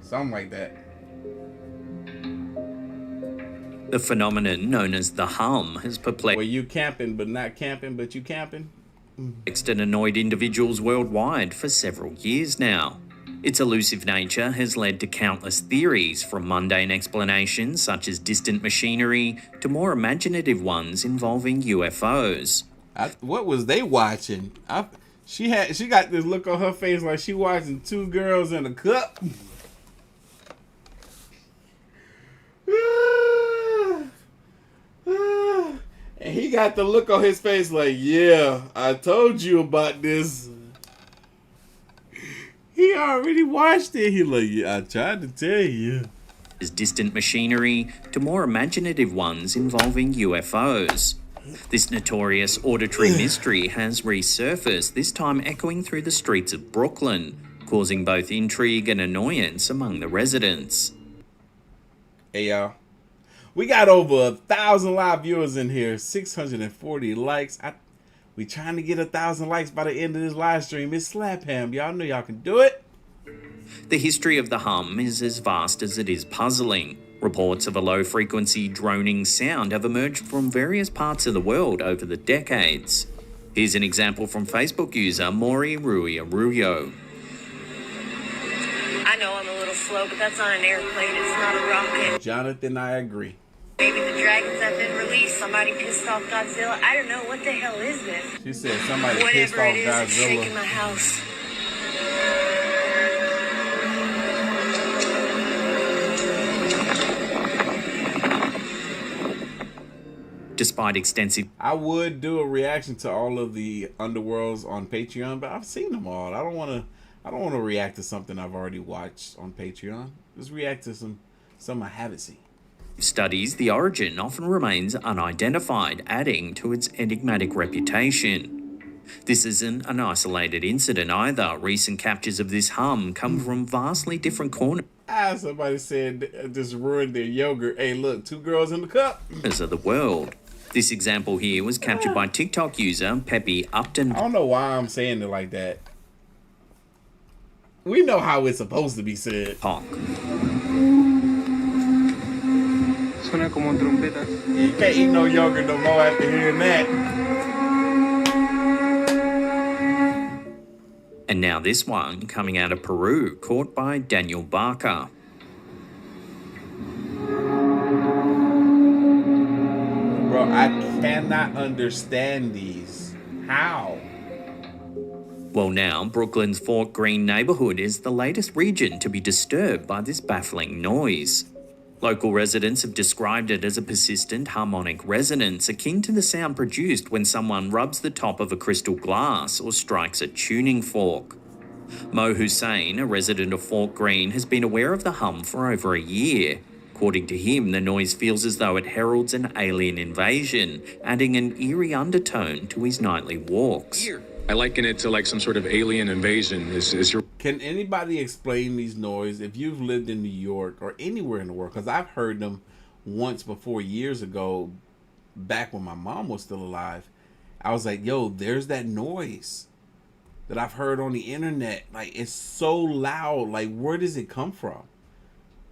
Something like that. The phenomenon known as the hum has perplexed... Were you camping but not camping but you camping? ...and annoyed individuals worldwide for several years now. Its elusive nature has led to countless theories, from mundane explanations such as distant machinery to more imaginative ones involving UFOs. What was they watching? She got this look on her face like she watching two girls in a cup. And he got the look on his face like, yeah, I told you about this. He already watched it. He like, yeah, I tried to tell you. As distant machinery to more imaginative ones involving UFOs. This notorious auditory mystery has resurfaced, this time echoing through the streets of Brooklyn, causing both intrigue and annoyance among the residents. Hey y'all, we got over 1,000 live viewers in here, 640 likes. We trying to get 1,000 likes by the end of this live stream. It's Slap Ham. Y'all know y'all can do it. The history of the hum is as vast as it is puzzling. Reports of a low-frequency droning sound have emerged from various parts of the world over the decades. Here's an example from Facebook user Mori Rui Arroyo. I know I'm a little slow, but that's not an airplane. It's not a rocket. Jonathan, I agree. Maybe the dragons have been released. Somebody pissed off Godzilla. I don't know. What the hell is this? She said somebody pissed off Whatever it is, Godzilla. it's shaking my house. Despite extensive... I would do a reaction to all of the underworlds on Patreon, but I've seen them all. I don't want to react to something I've already watched on Patreon. Just react to some I haven't seen. Studies, the origin often remains unidentified, adding to its enigmatic reputation. This isn't an isolated incident either. Recent captures of this hum come from vastly different corners. Somebody said just ruined their yogurt. Hey, look, 2 girls in the cup. Of the world. This example here was captured by TikTok user Peppy Upton. I don't know why I'm saying it like that. We know how it's supposed to be said. Suena como trompetas. You can't eat no yogurt no more after hearing that. And now this one coming out of Peru, caught by Daniel Barker. Bro, I cannot understand these. How? Well, now, Brooklyn's Fort Greene neighbourhood is the latest region to be disturbed by this baffling noise. Local residents have described it as a persistent harmonic resonance akin to the sound produced when someone rubs the top of a crystal glass or strikes a tuning fork. Mo Hussein, a resident of Fort Greene, has been aware of the hum for over a year. According to him, the noise feels as though it heralds an alien invasion, adding an eerie undertone to his nightly walks. I liken it to like some sort of alien invasion. Can anybody explain these noises if you've lived in New York or anywhere in the world? Because I've heard them once before years ago, back when my mom was still alive. I was like, yo, there's that noise that I've heard on the internet. Like, it's so loud. Like, where does it come from?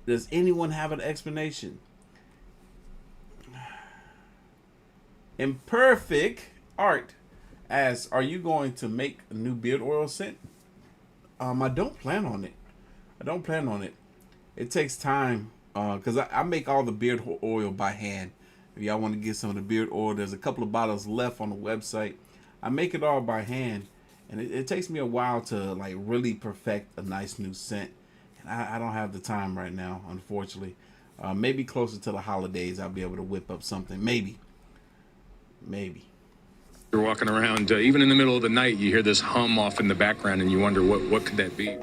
Does anyone have an explanation? Imperfect Art asks, are you going to make a new beard oil scent? I don't plan on it. It takes time because I make all the beard oil by hand. If y'all want to get some of the beard oil, there's a couple of bottles left on the website. I make it all by hand, and it takes me a while to like really perfect a nice new scent. And I don't have the time right now, unfortunately. Maybe closer to the holidays, I'll be able to whip up something. Maybe. You're walking around, even in the middle of the night, you hear this hum off in the background, and you wonder what could that be?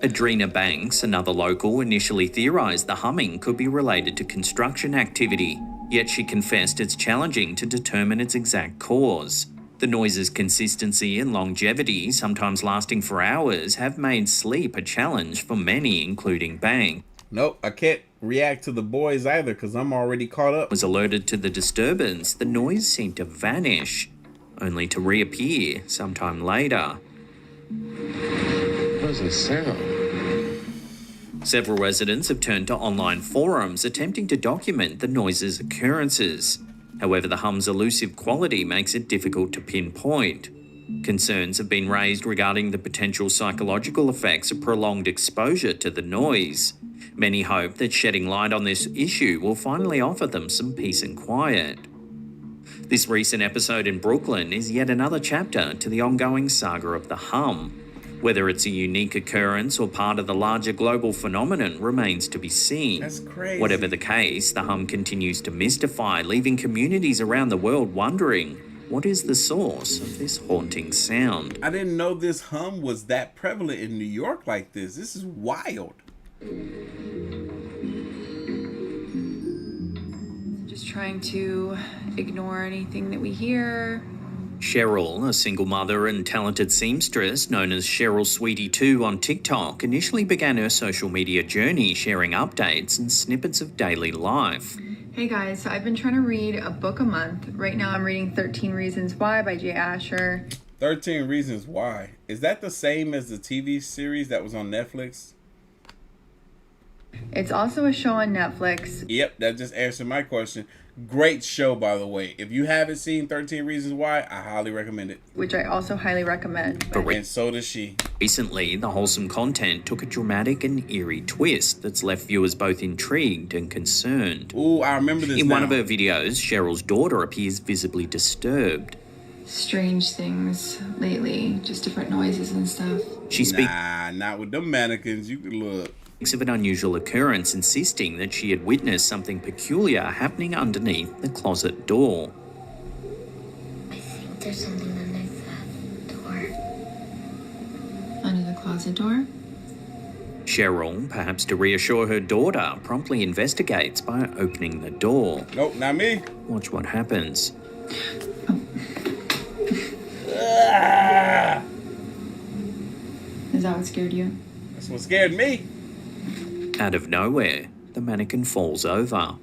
Adrena Banks, another local, initially theorised the humming could be related to construction activity, yet she confessed it's challenging to determine its exact cause. The noise's consistency and longevity, sometimes lasting for hours, have made sleep a challenge for many, including Banks. Nope, I can't react to the boys either because I'm already caught up. Was alerted to the disturbance, the noise seemed to vanish, only to reappear sometime later. What does it sound? Several residents have turned to online forums attempting to document the noise's occurrences. However, the hum's elusive quality makes it difficult to pinpoint. Concerns have been raised regarding the potential psychological effects of prolonged exposure to the noise. Many hope that shedding light on this issue will finally offer them some peace and quiet. This recent episode in Brooklyn is yet another chapter to the ongoing saga of the hum. Whether it's a unique occurrence or part of the larger global phenomenon remains to be seen. That's crazy. Whatever the case, the hum continues to mystify, leaving communities around the world wondering, what is the source of this haunting sound? I didn't know this hum was that prevalent in New York like this. This is wild. Just trying to ignore anything that we hear. Cheryl, a single mother and talented seamstress known as Cheryl Sweetie 2 on TikTok, initially began her social media journey sharing updates and snippets of daily life. Hey guys, so I've been trying to read a book a month. Right now I'm reading 13 Reasons Why by Jay Asher. 13 Reasons Why. Is that the same as the TV series that was on Netflix? It's also a show on Netflix. Yep, that just answered my question. Great show, by the way. If you haven't seen 13 Reasons Why, I highly recommend it. Which I also highly recommend. And so does she. Recently, the wholesome content took a dramatic and eerie twist that's left viewers both intrigued and concerned. Ooh, I remember this In now. one of her videos, Cheryl's daughter appears visibly disturbed. Strange things lately, just different noises and stuff. She speaks not with them mannequins. You could look. Of an unusual occurrence, insisting that she had witnessed something peculiar happening underneath the closet door. I think there's something underneath that door. Under the closet door? Cheryl, perhaps to reassure her daughter, promptly investigates by opening the door. Nope, not me. Watch what happens. Is that what scared you? That's what scared me. Out of nowhere, the mannequin falls over.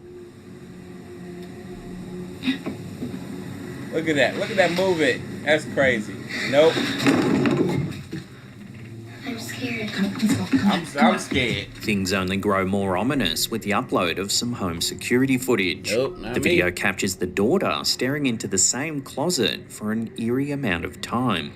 Look at that. Look at that movement. That's crazy. Nope. I'm scared. I'm scared. Things only grow more ominous with the upload of some home security footage. Nope, not the me. video captures the daughter staring into the same closet for an eerie amount of time.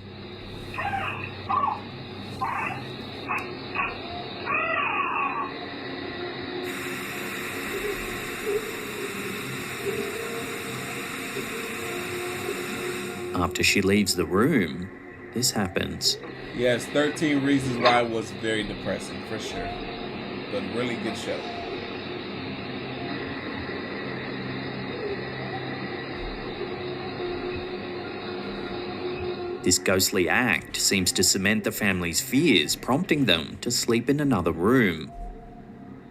After she leaves the room, this happens. Yes, 13 Reasons Why was very depressing, for sure. But really good show. This ghostly act seems to cement the family's fears, prompting them to sleep in another room.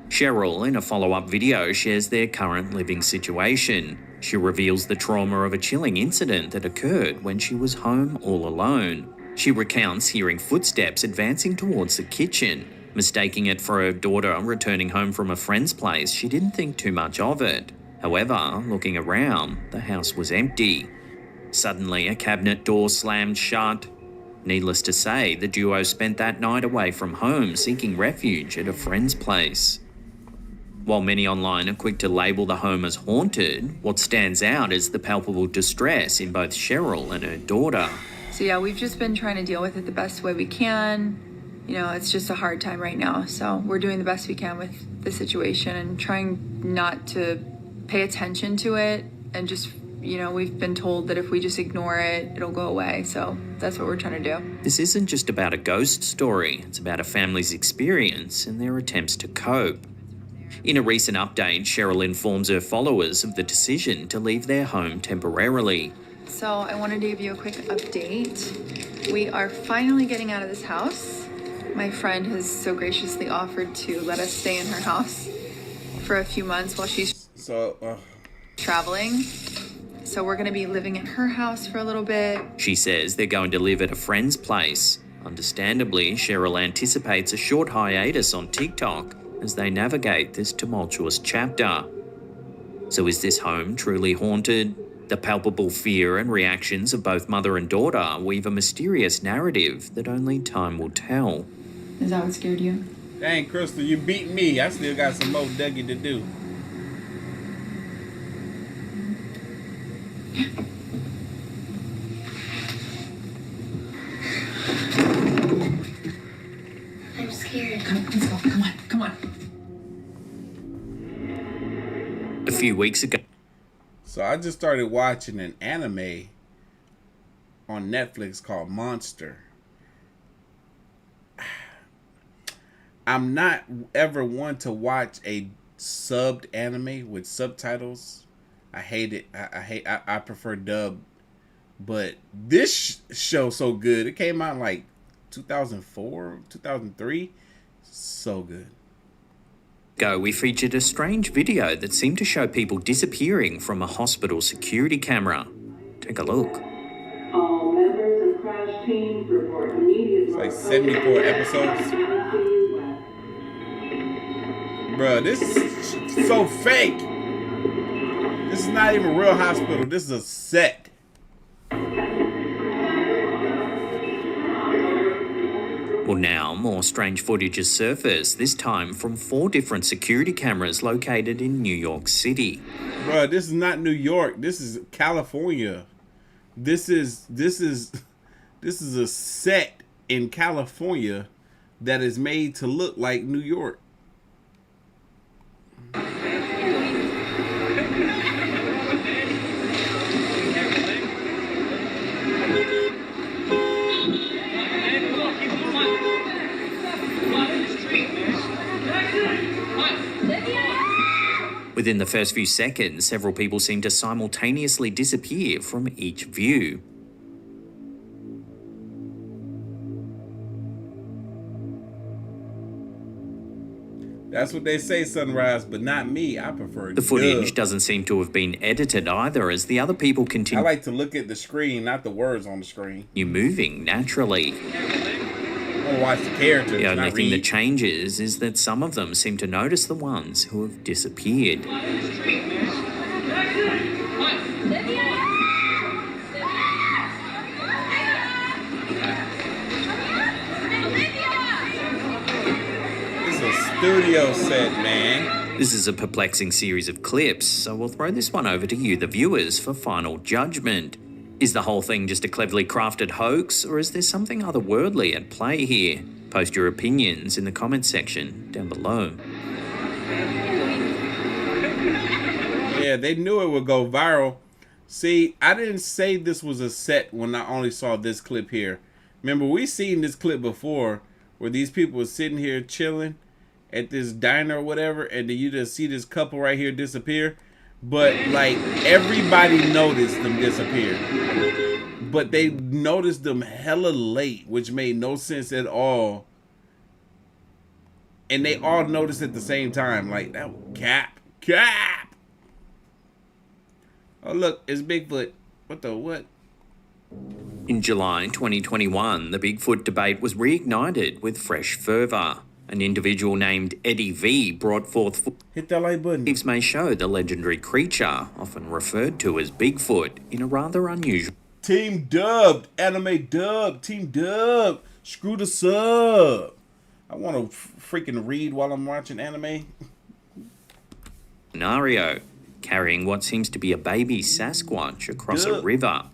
Cheryl, in a follow-up video, shares their current living situation. She reveals the trauma of a chilling incident that occurred when she was home all alone. She recounts hearing footsteps advancing towards the kitchen. Mistaking it for her daughter returning home from a friend's place, she didn't think too much of it. However, looking around, the house was empty. Suddenly, a cabinet door slammed shut. Needless to say, the duo spent that night away from home seeking refuge at a friend's place. While many online are quick to label the home as haunted, what stands out is the palpable distress in both Cheryl and her daughter. So yeah, we've just been trying to deal with it the best way we can. You know, it's just a hard time right now. So we're doing the best we can with the situation and trying not to pay attention to it. And just, you know, we've been told that if we just ignore it, it'll go away. So that's what we're trying to do. This isn't just about a ghost story. It's about a family's experience and their attempts to cope. In a recent update, Cheryl informs her followers of the decision to leave their home temporarily. So I wanted to give you a quick update. We are finally getting out of this house. My friend has so graciously offered to let us stay in her house for a few months while she's traveling. So we're going to be living at her house for a little bit. She says they're going to live at a friend's place. Understandably, Cheryl anticipates a short hiatus on TikTok as they navigate this tumultuous chapter. So is this home truly haunted? The palpable fear and reactions of both mother and daughter weave a mysterious narrative that only time will tell. Is that what scared you? Dang, Crystal, you beat me. I still got some more Dougie to do. I'm scared. Come on. A few weeks ago, So I just started watching an anime on Netflix called Monster. I'm not ever one to watch a subbed anime with subtitles. I hate it. I prefer dub. But this show's so good. It came out in like 2004, 2003. So good. we featured a strange video that seemed to show people disappearing from a hospital security camera. Take a look. All members of crash team report immediately. It's like 74 episodes. Bruh, this is so fake. This is not even a real hospital. This is a set. Well, now more strange footage has surfaced, this time from 4 different security cameras located in New York City. Bruh, this is not New York. This is California. This is a set in California that is made to look like New York. Within the first few seconds, several people seem to simultaneously disappear from each view. That's what they say, Sunrise, but not me. I prefer The footage doesn't seem to have been edited either, as the other people I continue like to look at the screen, not the words on the screen. moving naturally. want to watch the characters. The only not thing that read. changes is that some of them seem to notice the ones who have disappeared. It's a studio set, man. This is a perplexing series of clips, so we'll throw this one over to you, the viewers, for final judgment. Is the whole thing just a cleverly crafted hoax, or is there something otherworldly at play here? Post your opinions in the comments section down below. Yeah, they knew it would go viral. See, I didn't say this was a set when I only saw this clip here. Remember, we seen this clip before where these people were sitting here chilling at this diner or whatever, and then you just see this couple right here disappear. But, like, everybody noticed them disappear. But they noticed them hella late, which made no sense at all. And they all noticed at the same time. Like, that cap. Oh, look, it's Bigfoot. What the what? In July 2021, the Bigfoot debate was reignited with fresh fervour. An individual named Eddie V brought forth hit that like button. Footage may show the legendary creature, often referred to as Bigfoot, in a rather unusual. Team dubbed, anime dubbed, team dubbed. Screw the sub. I want to freaking read while I'm watching anime. Scenario, carrying what seems to be a baby Sasquatch across a river.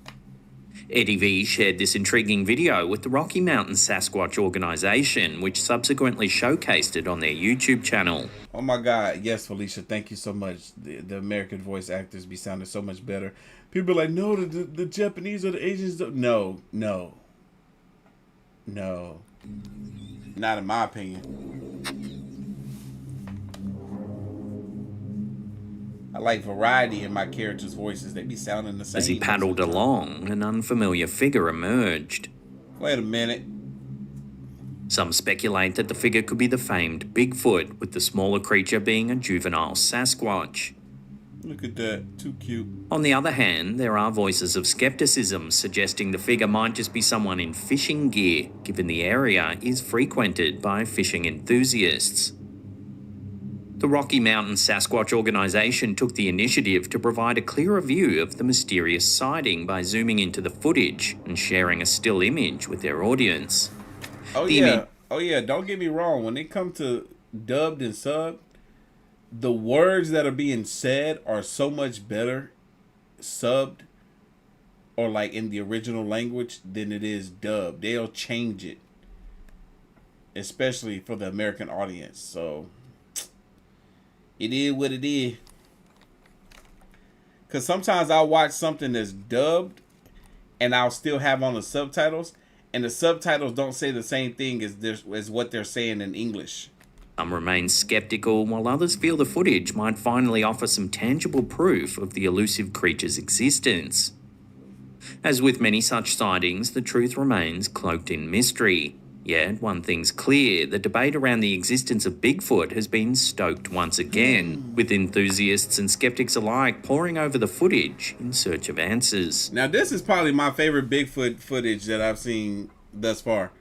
Eddie V shared this intriguing video with the Rocky Mountain Sasquatch organization, which subsequently showcased it on their YouTube channel. Oh my God, yes, Felicia, thank you so much. The American voice actors be sounding so much better. People are like, no, the Japanese or the Asians don't. No. Not in my opinion. I like variety in my characters' voices. They be sounding the same. As he paddled along, an unfamiliar figure emerged. Wait a minute. Some speculate that the figure could be the famed Bigfoot, with the smaller creature being a juvenile Sasquatch. Look at that. Too cute. On the other hand, there are voices of skepticism suggesting the figure might just be someone in fishing gear, given the area is frequented by fishing enthusiasts. The Rocky Mountain Sasquatch organization took the initiative to provide a clearer view of the mysterious sighting by zooming into the footage and sharing a still image with their audience. Oh yeah, don't get me wrong. When it comes to dubbed and subbed, the words that are being said are so much better subbed or like in the original language than it is dubbed. They'll change it, especially for the American audience. So it is what it is. Because sometimes I'll watch something that's dubbed and I'll still have on the subtitles, and the subtitles don't say the same thing as what they're saying in English. Some remain skeptical, while others feel the footage might finally offer some tangible proof of the elusive creature's existence. As with many such sightings, the truth remains cloaked in mystery. Yet, one thing's clear, the debate around the existence of Bigfoot has been stoked once again, with enthusiasts and skeptics alike poring over the footage in search of answers. Now, this is probably my favorite Bigfoot footage that I've seen thus far.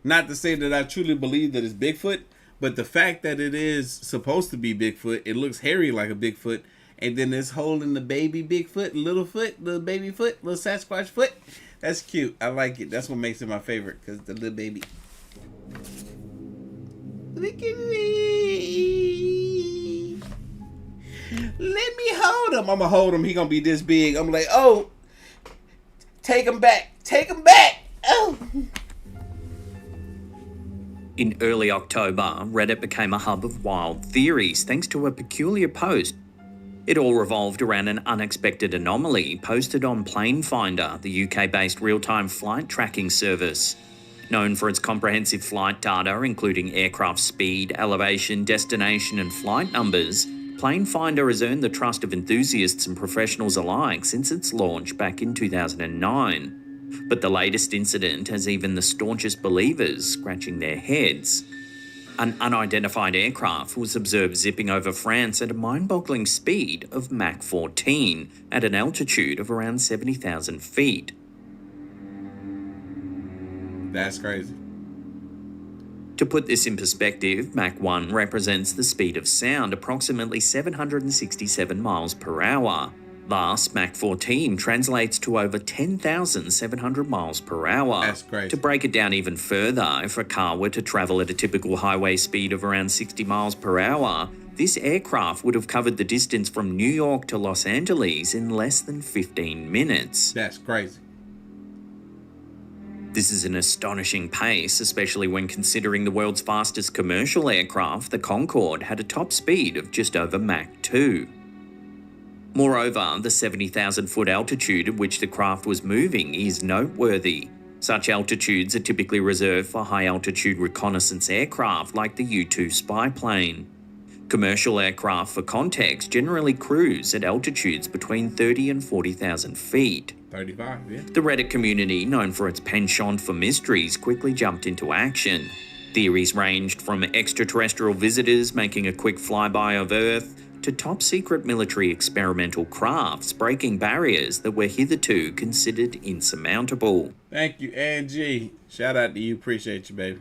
Not to say that I truly believe that it's Bigfoot, but the fact that it is supposed to be Bigfoot, it looks hairy like a Bigfoot, and then it's holding the baby Bigfoot, little baby foot, little Sasquatch foot. That's cute. I like it. That's what makes it my favorite, because the little baby. Look at me. Let me hold him. I'm going to hold him. He going to be this big. I'm like, oh, take him back. Take him back. Oh. In early October, Reddit became a hub of wild theories thanks to a peculiar post. It all revolved around an unexpected anomaly posted on Plane Finder, the UK-based real-time flight tracking service. Known for its comprehensive flight data, including aircraft speed, elevation, destination, and flight numbers, Plane Finder has earned the trust of enthusiasts and professionals alike since its launch back in 2009. But the latest incident has even the staunchest believers scratching their heads. An unidentified aircraft was observed zipping over France at a mind-boggling speed of Mach 14 at an altitude of around 70,000 feet. That's crazy. To put this in perspective, Mach 1 represents the speed of sound, approximately 767 miles per hour. Thus, Mach 14 translates to over 10,700 miles per hour. That's crazy. To break it down even further, if a car were to travel at a typical highway speed of around 60 miles per hour, this aircraft would have covered the distance from New York to Los Angeles in less than 15 minutes. That's crazy. This is an astonishing pace, especially when considering the world's fastest commercial aircraft, the Concorde, had a top speed of just over Mach 2. Moreover, the 70,000-foot altitude at which the craft was moving is noteworthy. Such altitudes are typically reserved for high-altitude reconnaissance aircraft like the U-2 spy plane. Commercial aircraft, for context, generally cruise at altitudes between 30 and 40,000 feet. 35, yeah. The Reddit community, known for its penchant for mysteries, quickly jumped into action. Theories ranged from extraterrestrial visitors making a quick flyby of Earth to top-secret military experimental crafts breaking barriers that were hitherto considered insurmountable. Thank you, Angie. Shout out to you. Appreciate you, baby.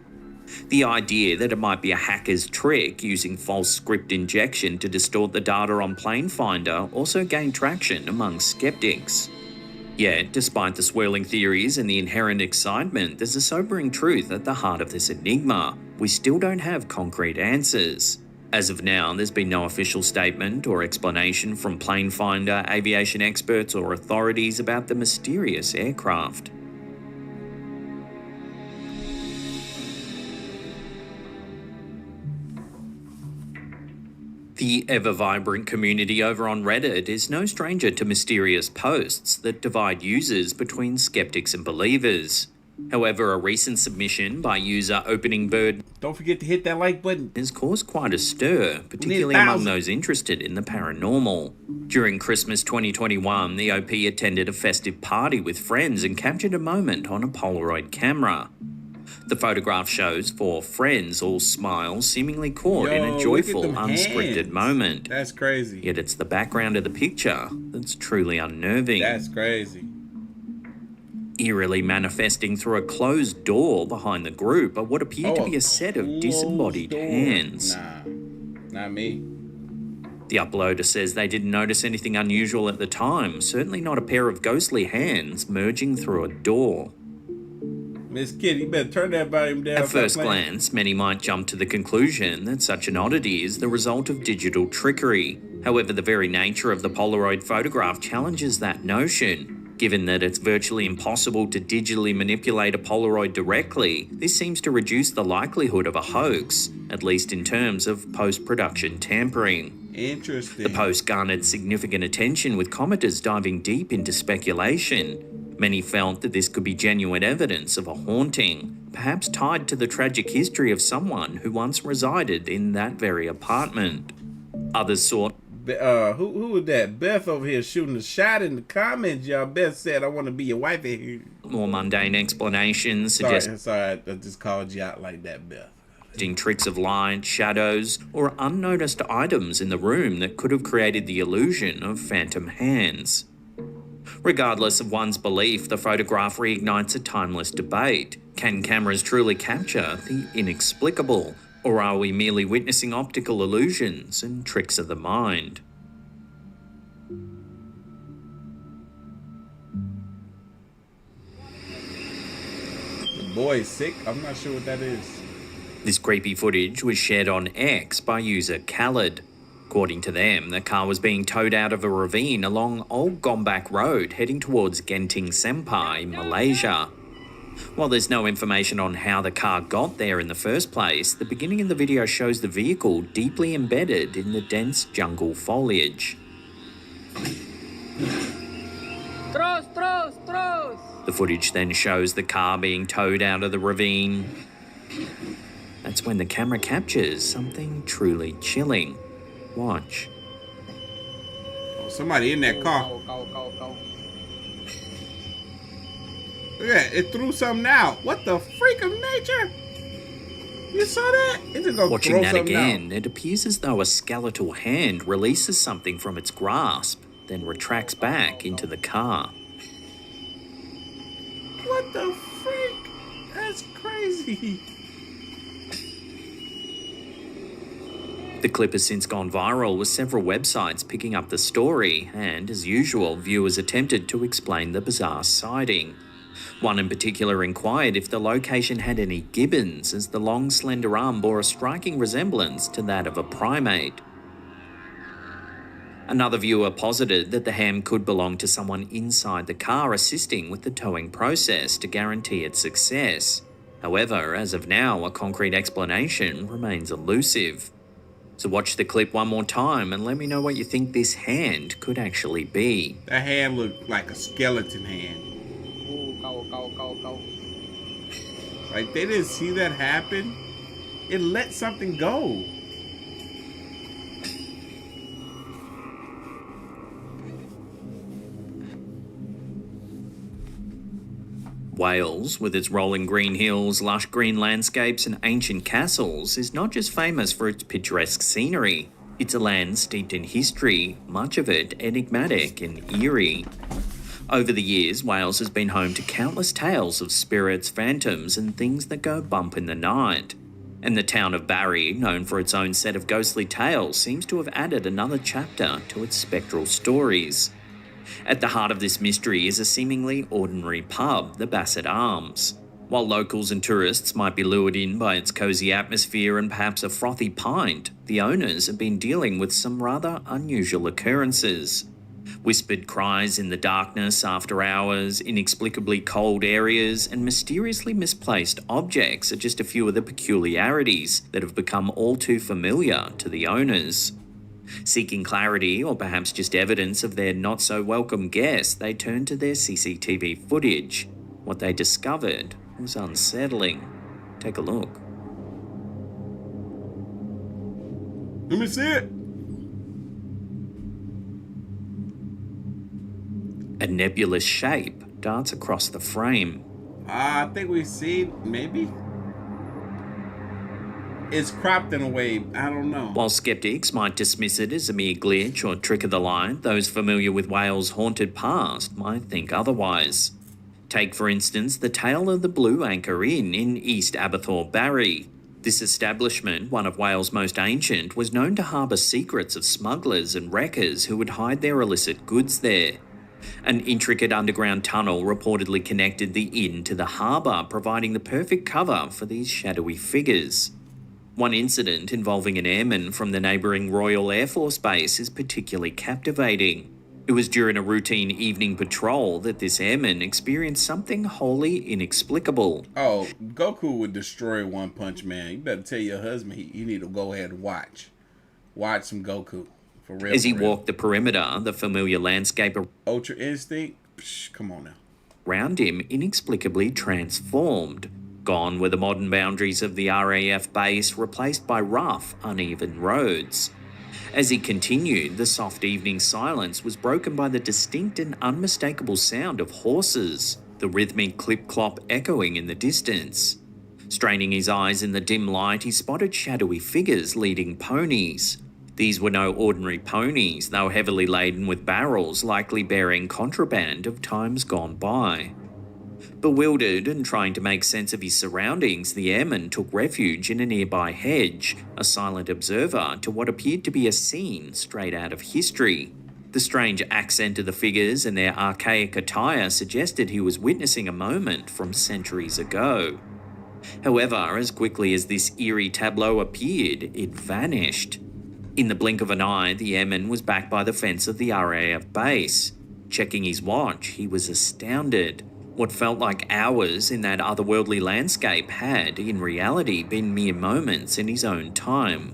The idea that it might be a hacker's trick using false script injection to distort the data on Planefinder also gained traction among skeptics. Yet, despite the swirling theories and the inherent excitement, there's a sobering truth at the heart of this enigma. We still don't have concrete answers. As of now, there's been no official statement or explanation from Planefinder, aviation experts, or authorities about the mysterious aircraft. The ever-vibrant community over on Reddit is no stranger to mysterious posts that divide users between skeptics and believers. However, a recent submission by user Opening Bird, don't forget to hit that like button, has caused quite a stir, particularly among those interested in the paranormal. During Christmas 2021, the OP attended a festive party with friends and captured a moment on a Polaroid camera. The photograph shows four friends, all smiles, seemingly caught in a joyful, unscripted moment. That's crazy. Yet it's the background of the picture that's truly unnerving. That's crazy. Eerily manifesting through a closed door behind the group are what appear to be a set of disembodied hands. Nah, not me. The uploader says they didn't notice anything unusual at the time, certainly not a pair of ghostly hands merging through a door. Miss Kitty, you better turn that volume down. At first glance, many might jump to the conclusion that such an oddity is the result of digital trickery. However, the very nature of the Polaroid photograph challenges that notion. Given that it's virtually impossible to digitally manipulate a Polaroid directly, this seems to reduce the likelihood of a hoax, at least in terms of post-production tampering. Interesting. The post garnered significant attention, with commenters diving deep into speculation. Many felt that this could be genuine evidence of a haunting, perhaps tied to the tragic history of someone who once resided in that very apartment. Others sought... who was that? Beth over here shooting a shot in the comments. Y'all, Beth said, I want to be your wifey. More mundane explanations Sorry, I just called you out like that, Beth. Tricks of light, shadows, or unnoticed items in the room that could have created the illusion of phantom hands. Regardless of one's belief, the photograph reignites a timeless debate. Can cameras truly capture the inexplicable? Or are we merely witnessing optical illusions and tricks of the mind? The boy is sick? I'm not sure what that is. This creepy footage was shared on X by user Khaled. According to them, the car was being towed out of a ravine along Old Gombak Road heading towards Genting Senpai, Malaysia. While there's no information on how the car got there in the first place, the beginning of the video shows the vehicle deeply embedded in the dense jungle foliage. The footage then shows the car being towed out of the ravine. That's when the camera captures something truly chilling. Watch. Oh, somebody in that car. Look at that, it threw something out. What the freak of nature? You saw that? It just gonna Watching that again, out. it appears as though a skeletal hand releases something from its grasp, then retracts back into the car. What the freak? That's crazy. The clip has since gone viral, with several websites picking up the story, and as usual, viewers attempted to explain the bizarre sighting. One in particular inquired if the location had any gibbons, as the long, slender arm bore a striking resemblance to that of a primate. Another viewer posited that the hand could belong to someone inside the car assisting with the towing process to guarantee its success. However, as of now, a concrete explanation remains elusive. So watch the clip one more time and let me know what you think this hand could actually be. That hand looked like a skeleton hand. Like, they didn't see that happen. It let something go. Wales, with its rolling green hills, lush green landscapes and ancient castles, is not just famous for its picturesque scenery. It's a land steeped in history, much of it enigmatic and eerie. Over the years, Wales has been home to countless tales of spirits, phantoms and things that go bump in the night. And the town of Barrie, known for its own set of ghostly tales, seems to have added another chapter to its spectral stories. At the heart of this mystery is a seemingly ordinary pub, the Bassett Arms. While locals and tourists might be lured in by its cosy atmosphere and perhaps a frothy pint, the owners have been dealing with some rather unusual occurrences. Whispered cries in the darkness after hours, inexplicably cold areas, and mysteriously misplaced objects are just a few of the peculiarities that have become all too familiar to the owners. Seeking clarity, or perhaps just evidence of their not-so-welcome guest, they turned to their CCTV footage. What they discovered was unsettling. Take a look. Let me see it. A nebulous shape darts across the frame. I think we see, maybe. It's cropped in a way, I don't know. While skeptics might dismiss it as a mere glitch or trick of the light, those familiar with Wales' haunted past might think otherwise. Take, for instance, the tale of the Blue Anchor Inn in East Aberthaw, Barrie. This establishment, one of Wales' most ancient, was known to harbour secrets of smugglers and wreckers who would hide their illicit goods there. An intricate underground tunnel reportedly connected the inn to the harbour, providing the perfect cover for these shadowy figures. One incident involving an airman from the neighbouring Royal Air Force Base is particularly captivating. It was during a routine evening patrol that this airman experienced something wholly inexplicable. Oh, Goku would destroy One Punch Man. You better tell your husband he need to go ahead and watch. Watch some Goku. For real. As he walked the perimeter, the familiar landscape Ultra Instinct? Psh, come on now. Around him inexplicably transformed. Gone were the modern boundaries of the RAF base, replaced by rough, uneven roads. As he continued, the soft evening silence was broken by the distinct and unmistakable sound of horses, the rhythmic clip-clop echoing in the distance. Straining his eyes in the dim light, he spotted shadowy figures leading ponies. These were no ordinary ponies, they were heavily laden with barrels, likely bearing contraband of times gone by. Bewildered and trying to make sense of his surroundings, the airman took refuge in a nearby hedge, a silent observer to what appeared to be a scene straight out of history. The strange accent of the figures and their archaic attire suggested he was witnessing a moment from centuries ago. However, as quickly as this eerie tableau appeared, it vanished. In the blink of an eye, the airman was back by the fence of the RAF base. Checking his watch, he was astounded. What felt like hours in that otherworldly landscape had, in reality, been mere moments in his own time.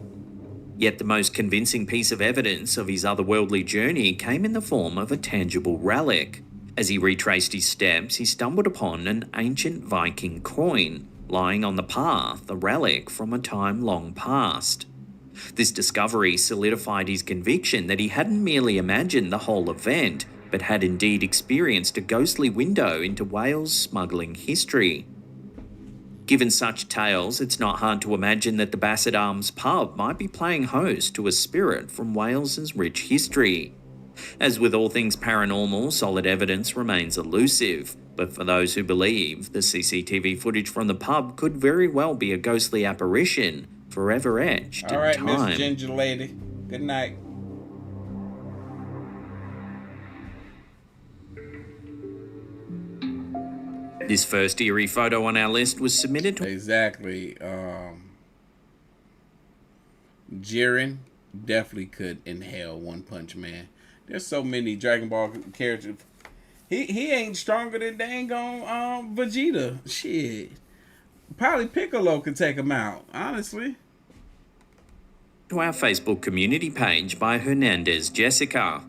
Yet the most convincing piece of evidence of his otherworldly journey came in the form of a tangible relic. As he retraced his steps, he stumbled upon an ancient Viking coin, lying on the path, a relic from a time long past. This discovery solidified his conviction that he hadn't merely imagined the whole event, but had indeed experienced a ghostly window into Wales' smuggling history. Given such tales, it's not hard to imagine that the Bassett Arms pub might be playing host to a spirit from Wales's rich history. As with all things paranormal, solid evidence remains elusive, but for those who believe, the CCTV footage from the pub could very well be a ghostly apparition, forever etched All in right, time. Miss Ginger Lady. Good night. This first eerie photo on our list was submitted to... Exactly. Jiren definitely could inhale One Punch Man. There's so many Dragon Ball characters. He ain't stronger than dang on Vegeta. Shit. Probably Piccolo could take him out, honestly. To our Facebook community page by Hernandez Jessica.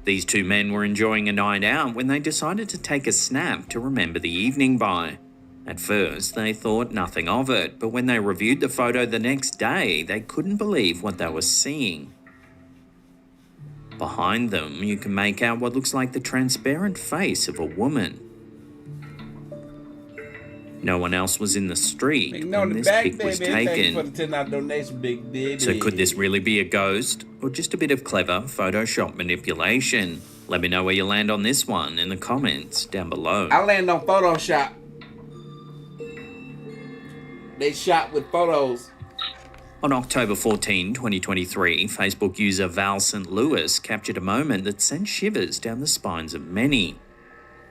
These two men were enjoying a night out when they decided to take a snap to remember the evening by. At first, they thought nothing of it, but when they reviewed the photo the next day, they couldn't believe what they were seeing. Behind them, you can make out what looks like the transparent face of a woman. No one else was in the street when this pic was taken. For the $10 donation, big baby. So could this really be a ghost, or just a bit of clever Photoshop manipulation? Let me know where you land on this one in the comments down below. I land on Photoshop. They shot with photos. On October 14, 2023, Facebook user Val St. Louis captured a moment that sent shivers down the spines of many.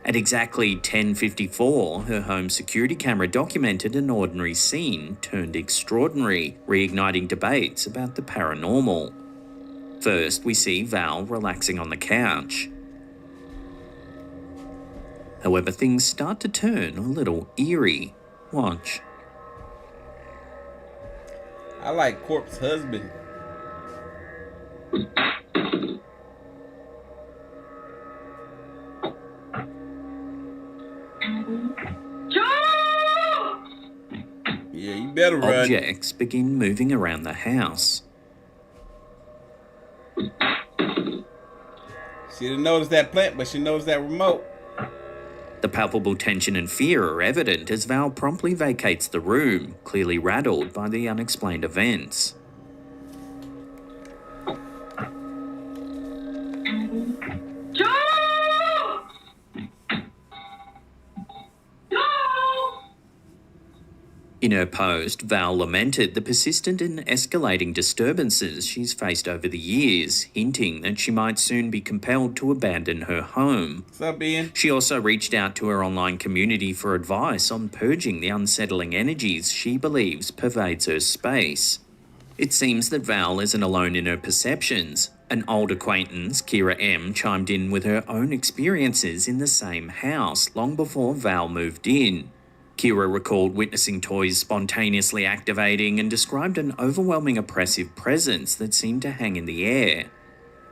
At exactly 10:54, her home security camera documented an ordinary scene turned extraordinary, reigniting debates about the paranormal. First, we see Val relaxing on the couch. However, things start to turn a little eerie. Watch. I like Corpse Husband. Yeah, you better run. Objects begin moving around the house. She didn't notice that plant, but she noticed that remote. The palpable tension and fear are evident as Val promptly vacates the room, clearly rattled by the unexplained events. In her post, Val lamented the persistent and escalating disturbances she's faced over the years, hinting that she might soon be compelled to abandon her home. What's up, Ian? She also reached out to her online community for advice on purging the unsettling energies she believes pervades her space. It seems that Val isn't alone in her perceptions. An old acquaintance, Kira M, chimed in with her own experiences in the same house long before Val moved in. Kira recalled witnessing toys spontaneously activating and described an overwhelming oppressive presence that seemed to hang in the air.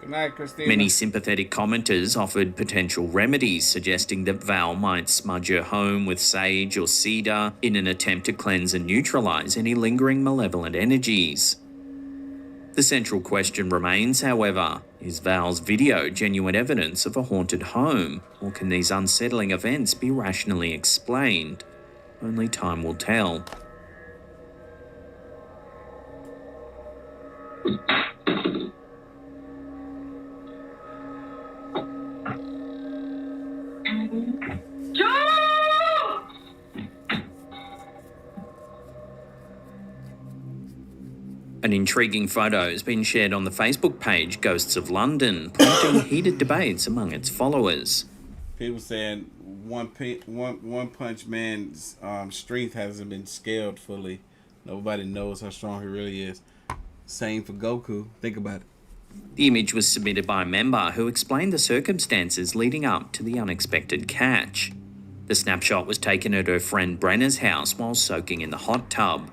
Good night, Christina. Many sympathetic commenters offered potential remedies, suggesting that Val might smudge her home with sage or cedar in an attempt to cleanse and neutralize any lingering malevolent energies. The central question remains, however, is Val's video genuine evidence of a haunted home, or can these unsettling events be rationally explained? Only time will tell. An intriguing photo has been shared on the Facebook page Ghosts of London, prompting heated debates among its followers. People saying One Punch Man's strength hasn't been scaled fully. Nobody knows how strong he really is. Same for Goku. Think about it. The image was submitted by a member who explained the circumstances leading up to the unexpected catch. The snapshot was taken at her friend Brenna's house while soaking in the hot tub.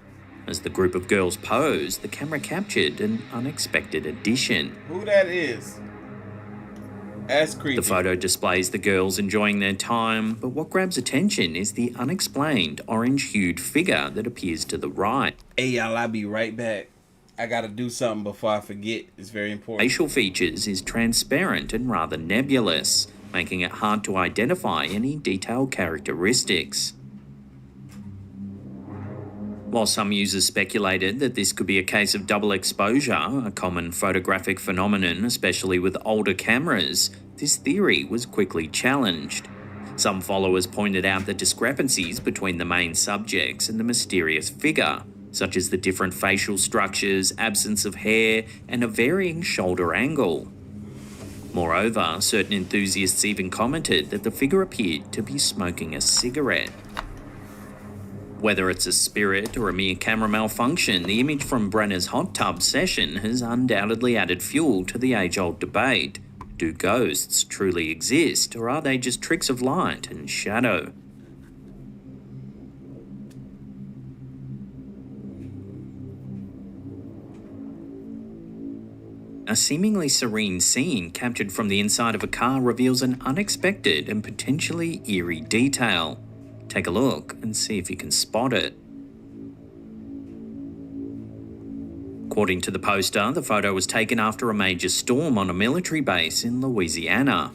As the group of girls posed, the camera captured an unexpected addition. Who that is? That's creepy. The photo displays the girls enjoying their time, but what grabs attention is the unexplained orange-hued figure that appears to the right. Hey y'all, I'll be right back. I gotta do something before I forget. It's very important. Facial features is transparent and rather nebulous, making it hard to identify any detailed characteristics. While some users speculated that this could be a case of double exposure, a common photographic phenomenon, especially with older cameras, this theory was quickly challenged. Some followers pointed out the discrepancies between the main subjects and the mysterious figure, such as the different facial structures, absence of hair, and a varying shoulder angle. Moreover, certain enthusiasts even commented that the figure appeared to be smoking a cigarette. Whether it's a spirit or a mere camera malfunction, the image from Brenner's hot tub session has undoubtedly added fuel to the age-old debate. Do ghosts truly exist, or are they just tricks of light and shadow? A seemingly serene scene captured from the inside of a car reveals an unexpected and potentially eerie detail. Take a look and see if you can spot it. According to the poster, the photo was taken after a major storm on a military base in Louisiana.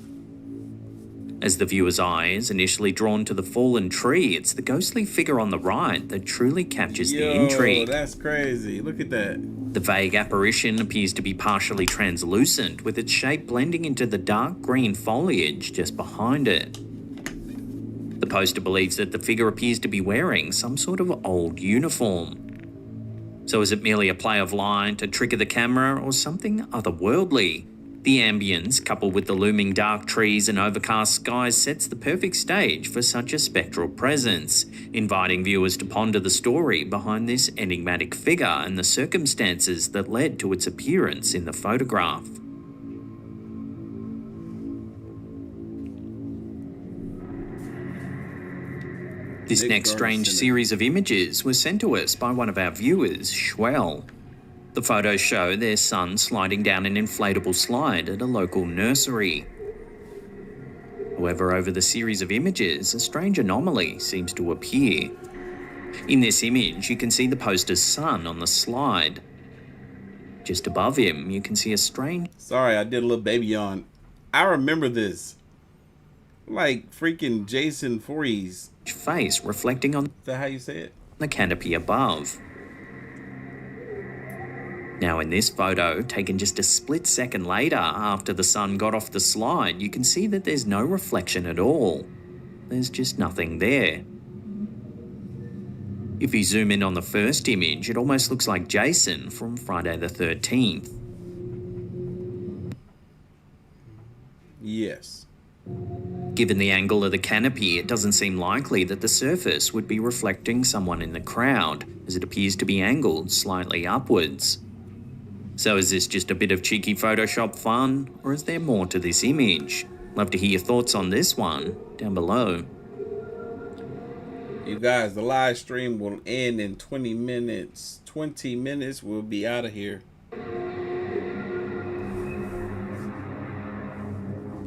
As the viewer's eye is initially drawn to the fallen tree, it's the ghostly figure on the right that truly captures the intrigue. That's crazy. Look at that. The vague apparition appears to be partially translucent, with its shape blending into the dark green foliage just behind it. The poster believes that the figure appears to be wearing some sort of old uniform. So is it merely a play of light, a trick of the camera, or something otherworldly? The ambience, coupled with the looming dark trees and overcast skies, sets the perfect stage for such a spectral presence, inviting viewers to ponder the story behind this enigmatic figure and the circumstances that led to its appearance in the photograph. This next strange series of images was sent to us by one of our viewers, Cheryl. The photos show their son sliding down an inflatable slide at a local nursery. However, over the series of images, a strange anomaly seems to appear. In this image, you can see the poster's son on the slide. Just above him, you can see a strange... Sorry, I did a little baby yawn. I remember this. Like freaking Jason Voorhees. Face reflecting on... Is that how you say it? The canopy above. Now in this photo, taken just a split second later after the sun got off the slide, you can see that there's no reflection at all. There's just nothing there. If you zoom in on the first image, it almost looks like Jason from Friday the 13th. Yes. Given the angle of the canopy, it doesn't seem likely that the surface would be reflecting someone in the crowd, as it appears to be angled slightly upwards. So is this just a bit of cheeky Photoshop fun, or is there more to this image? Love to hear your thoughts on this one down below. You guys, the live stream will end in 20 minutes. 20 minutes, we'll be out of here.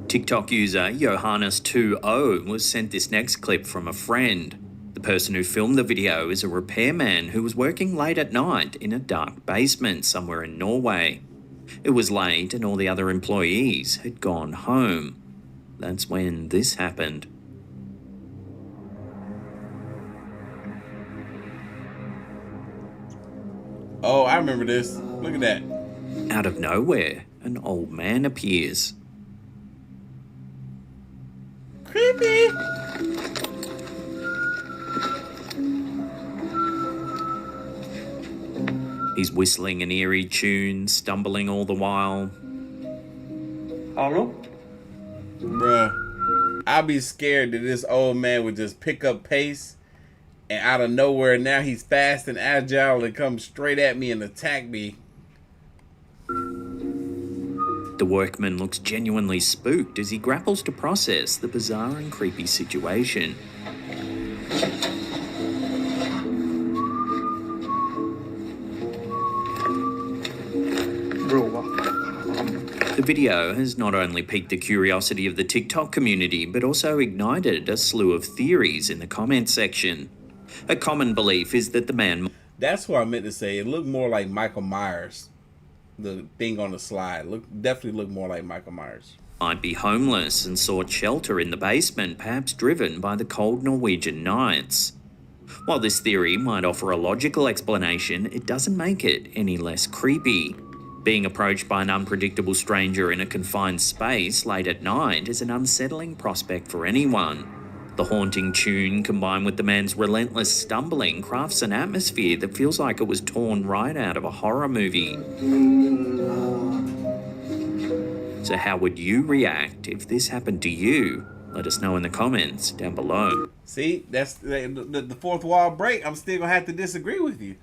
TikTok user Johannes20 was sent this next clip from a friend. The person who filmed the video is a repairman who was working late at night in a dark basement somewhere in Norway. It was late and all the other employees had gone home. That's when this happened. Oh, I remember this. Look at that. Out of nowhere, an old man appears. Creepy. He's whistling an eerie tune, stumbling all the while. Hello? Bruh, I'd be scared that this old man would just pick up pace and out of nowhere now he's fast and agile and come straight at me and attack me. The workman looks genuinely spooked as he grapples to process the bizarre and creepy situation. The video has not only piqued the curiosity of the TikTok community, but also ignited a slew of theories in the comments section. A common belief is that the man... That's what I meant to say. It looked more like Michael Myers. The thing on the slide definitely looked more like Michael Myers. Might be homeless and sought shelter in the basement, perhaps driven by the cold Norwegian nights. While this theory might offer a logical explanation, it doesn't make it any less creepy. Being approached by an unpredictable stranger in a confined space late at night is an unsettling prospect for anyone. The haunting tune, combined with the man's relentless stumbling, crafts an atmosphere that feels like it was torn right out of a horror movie. So how would you react if this happened to you? Let us know in the comments down below. See, that's the fourth wall break. I'm still gonna have to disagree with you.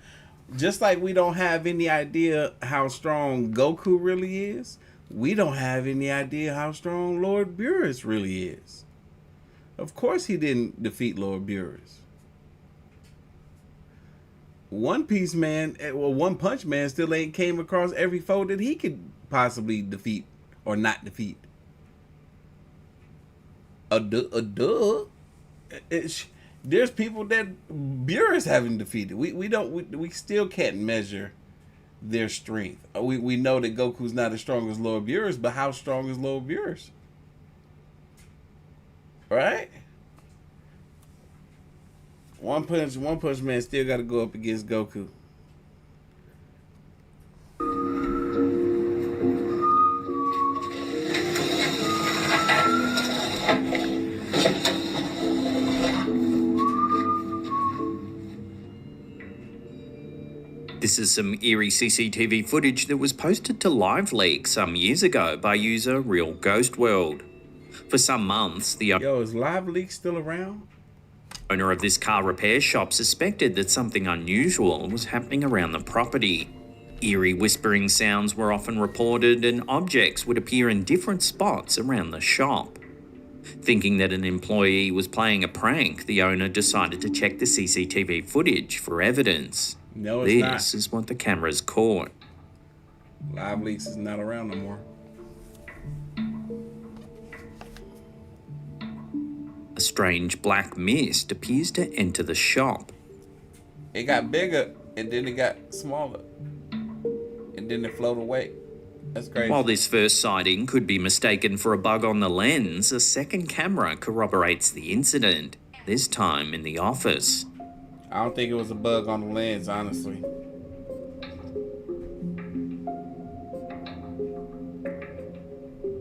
Just like we don't have any idea how strong Goku really is, we don't have any idea how strong Lord Beerus really is. Of course he didn't defeat Lord Beerus. One Punch Man still ain't came across every foe that he could possibly defeat or not defeat. There's people that Beerus haven't defeated. We still can't measure their strength. We know that Goku's not as strong as Lord Beerus, but how strong is Lord Beerus? Right? One Punch Man still got to go up against Goku. This is some eerie CCTV footage that was posted to LiveLeak some years ago by user Real Ghost World. For some months, the is LiveLeak still around? Owner of this car repair shop suspected that something unusual was happening around the property. Eerie whispering sounds were often reported and objects would appear in different spots around the shop. Thinking that an employee was playing a prank, the owner decided to check the CCTV footage for evidence. No, it's not. This is what the cameras caught. LiveLeaks is not around no more. A strange black mist appears to enter the shop. It got bigger, and then it got smaller. And then it floated away. That's crazy. While this first sighting could be mistaken for a bug on the lens, a second camera corroborates the incident, this time in the office. I don't think it was a bug on the lens, honestly.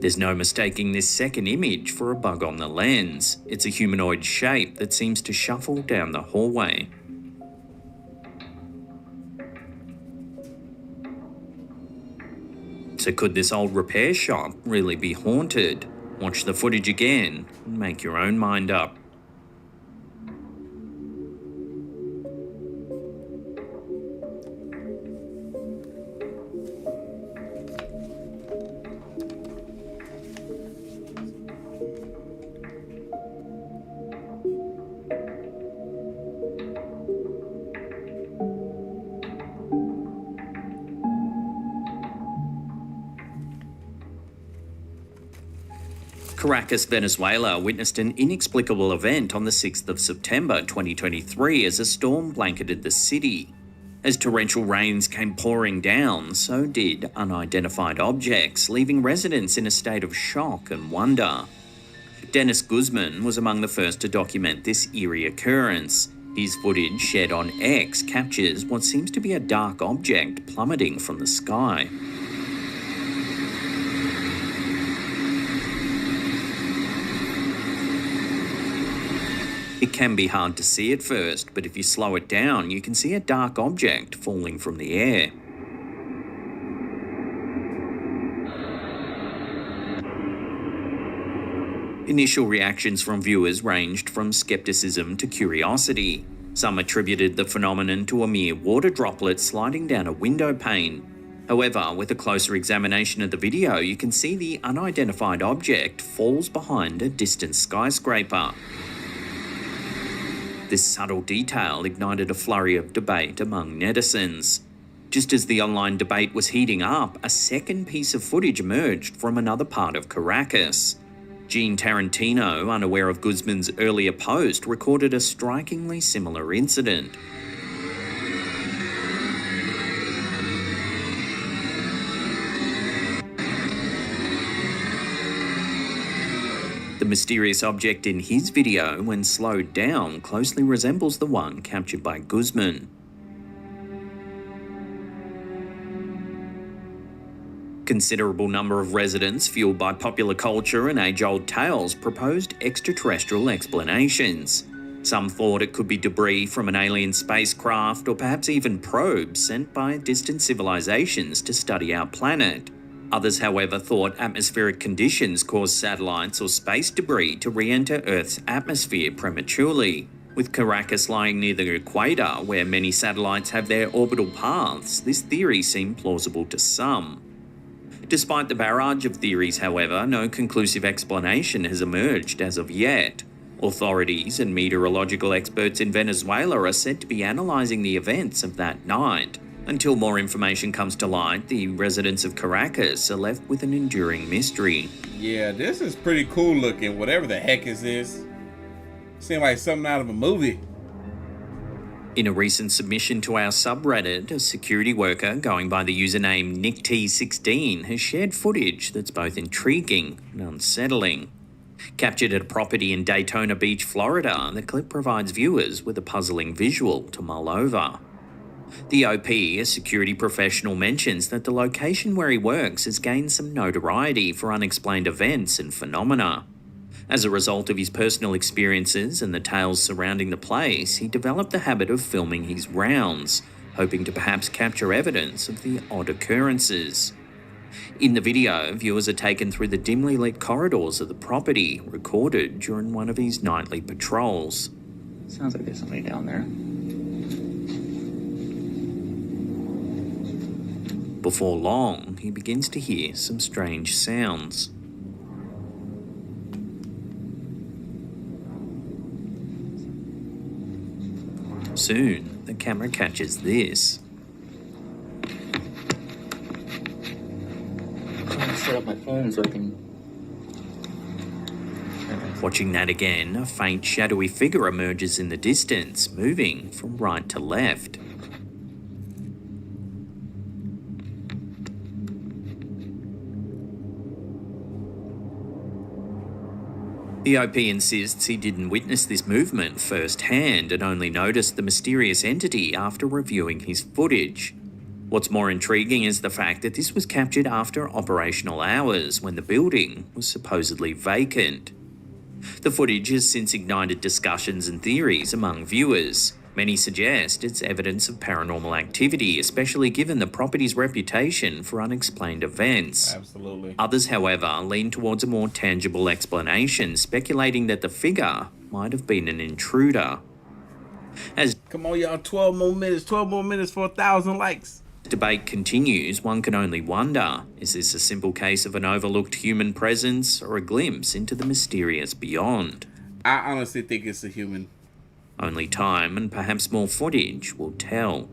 There's no mistaking this second image for a bug on the lens. It's a humanoid shape that seems to shuffle down the hallway. So could this old repair shop really be haunted? Watch the footage again and make your own mind up. Caracas, Venezuela witnessed an inexplicable event on the 6th of September 2023 as a storm blanketed the city. As torrential rains came pouring down, so did unidentified objects, leaving residents in a state of shock and wonder. Dennis Guzman was among the first to document this eerie occurrence. His footage shared on X captures what seems to be a dark object plummeting from the sky. It can be hard to see at first, but if you slow it down, you can see a dark object falling from the air. Initial reactions from viewers ranged from skepticism to curiosity. Some attributed the phenomenon to a mere water droplet sliding down a window pane. However, with a closer examination of the video, you can see the unidentified object falls behind a distant skyscraper. This subtle detail ignited a flurry of debate among netizens. Just as the online debate was heating up, a second piece of footage emerged from another part of Caracas. Gene Tarantino, unaware of Guzman's earlier post, recorded a strikingly similar incident. The mysterious object in his video, when slowed down, closely resembles the one captured by Guzman. Considerable number of residents, fueled by popular culture and age-old tales, proposed extraterrestrial explanations. Some thought it could be debris from an alien spacecraft or perhaps even probes sent by distant civilizations to study our planet. Others, however, thought atmospheric conditions caused satellites or space debris to re-enter Earth's atmosphere prematurely. With Caracas lying near the equator, where many satellites have their orbital paths, this theory seemed plausible to some. Despite the barrage of theories, however, no conclusive explanation has emerged as of yet. Authorities and meteorological experts in Venezuela are said to be analysing the events of that night. Until more information comes to light, the residents of Caracas are left with an enduring mystery. Yeah, this is pretty cool looking, whatever the heck is this. Seems like something out of a movie. In a recent submission to our subreddit, a security worker going by the username NickT16 has shared footage that's both intriguing and unsettling. Captured at a property in Daytona Beach, Florida, the clip provides viewers with a puzzling visual to mull over. The OP, a security professional, mentions that the location where he works has gained some notoriety for unexplained events and phenomena. As a result of his personal experiences and the tales surrounding the place, he developed the habit of filming his rounds, hoping to perhaps capture evidence of the odd occurrences. In the video, viewers are taken through the dimly lit corridors of the property, recorded during one of his nightly patrols. Sounds like there's somebody down there. Before long, he begins to hear some strange sounds. Soon, the camera catches this. I'm trying to set up my phone so I can... Watching that again, a faint shadowy figure emerges in the distance, moving from right to left. The OP insists he didn't witness this movement firsthand and only noticed the mysterious entity after reviewing his footage. What's more intriguing is the fact that this was captured after operational hours when the building was supposedly vacant. The footage has since ignited discussions and theories among viewers. Many suggest it's evidence of paranormal activity, especially given the property's reputation for unexplained events. Absolutely. Others, however, lean towards a more tangible explanation, speculating that the figure might have been an intruder. As Come on, y'all, 12 more minutes for 1,000 likes. debate continues, one can only wonder, is this a simple case of an overlooked human presence or a glimpse into the mysterious beyond? I honestly think it's a human. Only time and perhaps more footage will tell.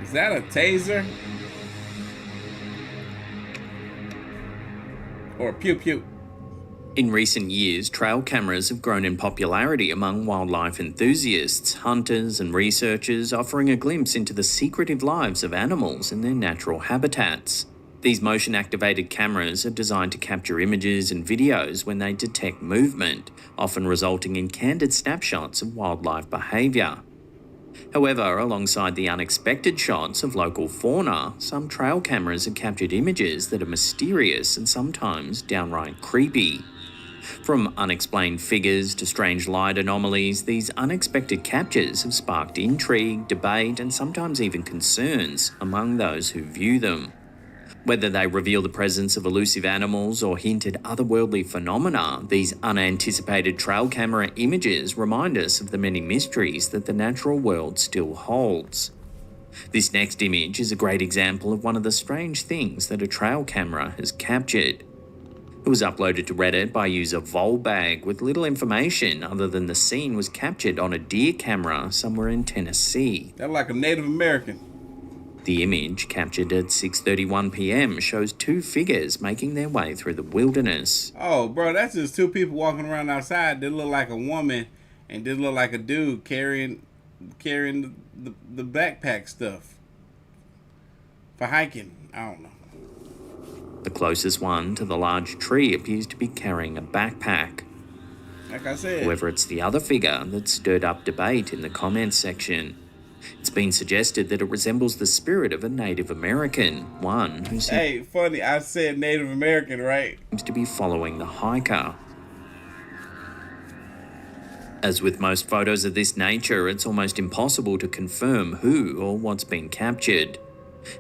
Is that a taser? Or a pew-pew? In recent years, trail cameras have grown in popularity among wildlife enthusiasts, hunters and researchers, offering a glimpse into the secretive lives of animals in their natural habitats. These motion-activated cameras are designed to capture images and videos when they detect movement, often resulting in candid snapshots of wildlife behaviour. However, alongside the unexpected shots of local fauna, some trail cameras have captured images that are mysterious and sometimes downright creepy. From unexplained figures to strange light anomalies, these unexpected captures have sparked intrigue, debate, and sometimes even concerns among those who view them. Whether they reveal the presence of elusive animals or hint at otherworldly phenomena, these unanticipated trail camera images remind us of the many mysteries that the natural world still holds. This next image is a great example of one of the strange things that a trail camera has captured. It was uploaded to Reddit by user Volbag with little information other than the scene was captured on a deer camera somewhere in Tennessee. They're like a Native American. The image, captured at 6:31 p.m, shows two figures making their way through the wilderness. Oh, bro, that's just two people walking around outside. They look like a woman, and they look like a dude carrying the backpack stuff for hiking. I don't know. The closest one to the large tree appears to be carrying a backpack. Like I said. However, it's the other figure that stirred up debate in the comments section. It's been suggested that it resembles the spirit of a Native American, one who Hey, funny, I said Native American, right? seems to be following the hiker. As with most photos of this nature, it's almost impossible to confirm who or what's been captured.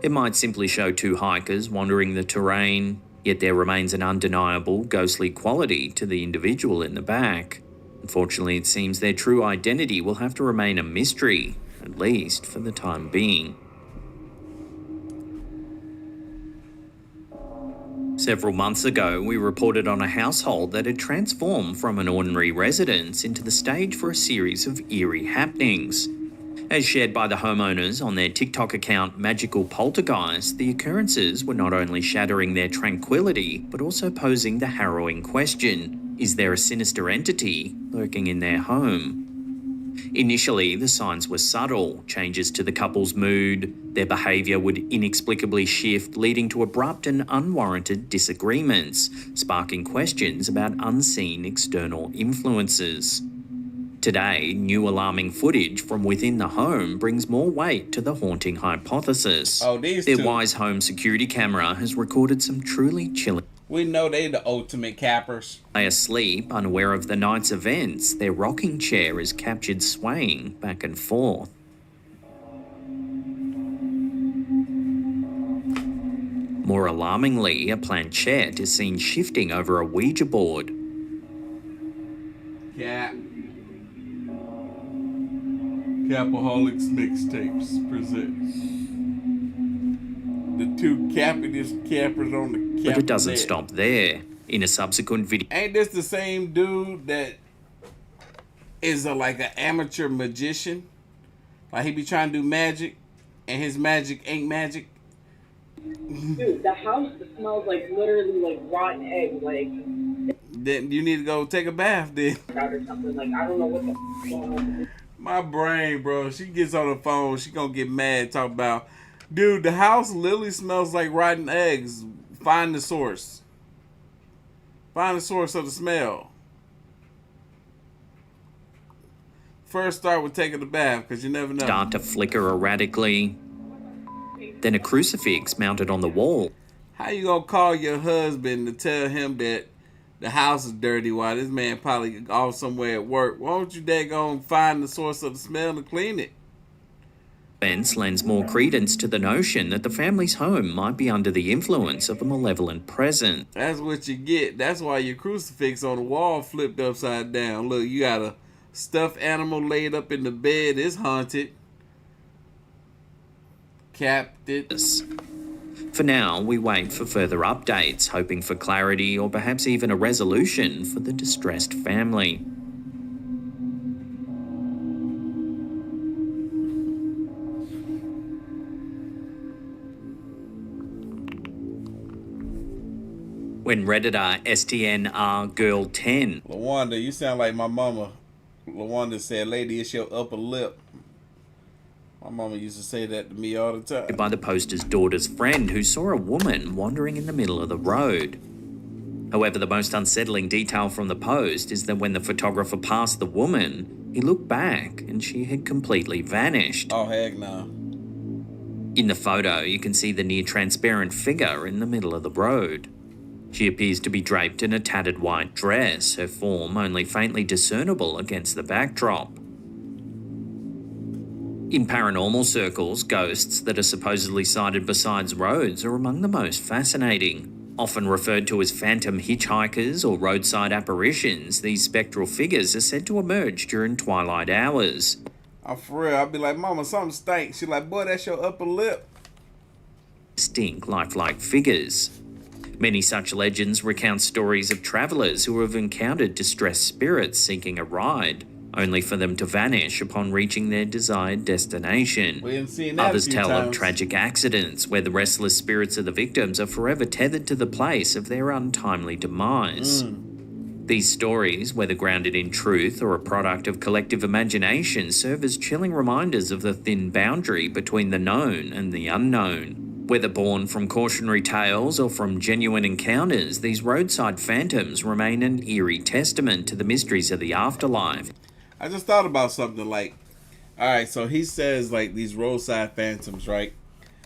It might simply show two hikers wandering the terrain, yet there remains an undeniable ghostly quality to the individual in the back. Unfortunately, it seems their true identity will have to remain a mystery, at least for the time being. Several months ago, we reported on a household that had transformed from an ordinary residence into the stage for a series of eerie happenings. As shared by the homeowners on their TikTok account Magical Poltergeist, the occurrences were not only shattering their tranquility, but also posing the harrowing question, is there a sinister entity lurking in their home? Initially, the signs were subtle. Changes to the couple's mood, their behaviour would inexplicably shift, leading to abrupt and unwarranted disagreements, sparking questions about unseen external influences. Today, new alarming footage from within the home brings more weight to the haunting hypothesis. Their Wise Home security camera has recorded some truly chilling. We know they the ultimate cappers. They asleep, unaware of the night's events, their rocking chair is captured swaying back and forth. More alarmingly, a planchette is seen shifting over a Ouija board. Cap. Capaholics Mixtapes presents the two cappingest cappers on the cap. But it doesn't stop there. In a subsequent video, ain't this the same dude that is like an amateur magician? Like he be trying to do magic, and his magic ain't magic. Dude, the house smells like literally like rotten egg. Like then you need to go take a bath then. Or something. Like I don't know what the f going on. My brain, bro. She gets on the phone. She gonna get mad. Talk about, dude. The house literally smells like rotten eggs. Find the source. Find the source of the smell. First, start with taking a bath, because you never know. Start to flicker erratically. Then a crucifix mounted on the wall. How you gonna call your husband to tell him that the house is dirty while this man probably off somewhere at work? Why don't you daggone find the source of the smell and clean it? Events lends more credence to the notion that the family's home might be under the influence of a malevolent presence. That's what you get. That's why your crucifix on the wall flipped upside down. Look, you got a stuffed animal laid up in the bed. It's haunted. Capped it. For now, we wait for further updates, hoping for clarity or perhaps even a resolution for the distressed family. When Redditor STNR-Girl10. LaWanda, you sound like my mama. LaWanda said, lady, it's your upper lip. My mama used to say that to me all the time. By the poster's daughter's friend who saw a woman wandering in the middle of the road. However, the most unsettling detail from the post is that when the photographer passed the woman, he looked back and she had completely vanished. Oh, heck no. In the photo, you can see the near-transparent figure in the middle of the road. She appears to be draped in a tattered white dress, her form only faintly discernible against the backdrop. In paranormal circles, ghosts that are supposedly sighted beside roads are among the most fascinating. Often referred to as phantom hitchhikers or roadside apparitions, these spectral figures are said to emerge during twilight hours. Oh, for real, I'd be like, mama, something stinks. She like, boy, that's your upper lip. Distinct, lifelike figures. Many such legends recount stories of travellers who have encountered distressed spirits seeking a ride, only for them to vanish upon reaching their desired destination. Others tell of tragic accidents where the restless spirits of the victims are forever tethered to the place of their untimely demise. These stories, whether grounded in truth or a product of collective imagination, serve as chilling reminders of the thin boundary between the known and the unknown. Whether born from cautionary tales or from genuine encounters, these roadside phantoms remain an eerie testament to the mysteries of the afterlife. I just thought about something like, All right, so he says like these roadside phantoms, right?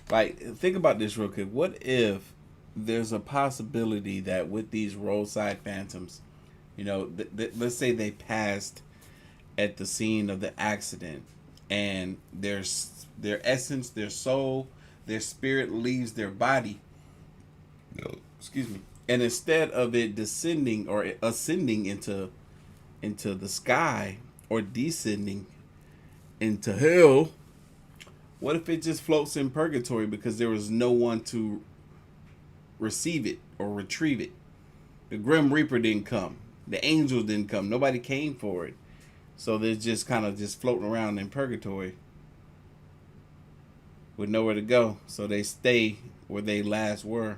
Like, think about this real quick. What if there's a possibility that with these roadside phantoms, you know, let's say they passed at the scene of the accident, and their essence, their soul, their spirit leaves their body. Excuse me. And instead of it descending or ascending into the sky or descending into hell, what if it just floats in purgatory because there was no one to receive it or retrieve it? The Grim Reaper didn't come. The angels didn't come. Nobody came for it. So they're just kind of just floating around in purgatory with nowhere to go. So they stay where they last were.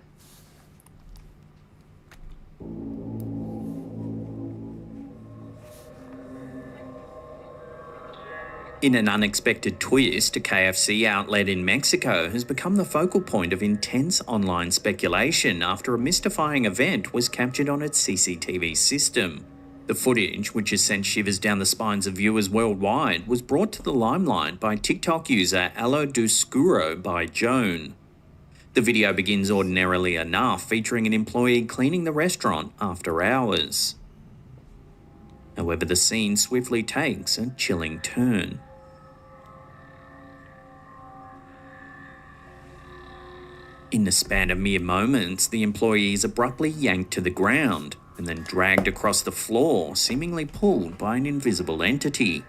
In an unexpected twist, a KFC outlet in Mexico has become the focal point of intense online speculation after a mystifying event was captured on its CCTV system. The footage, which has sent shivers down the spines of viewers worldwide, was brought to the limelight by TikTok user Allo Duscuro by Joan. The video begins ordinarily enough, featuring an employee cleaning the restaurant after hours. However, the scene swiftly takes a chilling turn. In the span of mere moments, the employee is abruptly yanked to the ground and then dragged across the floor, seemingly pulled by an invisible entity.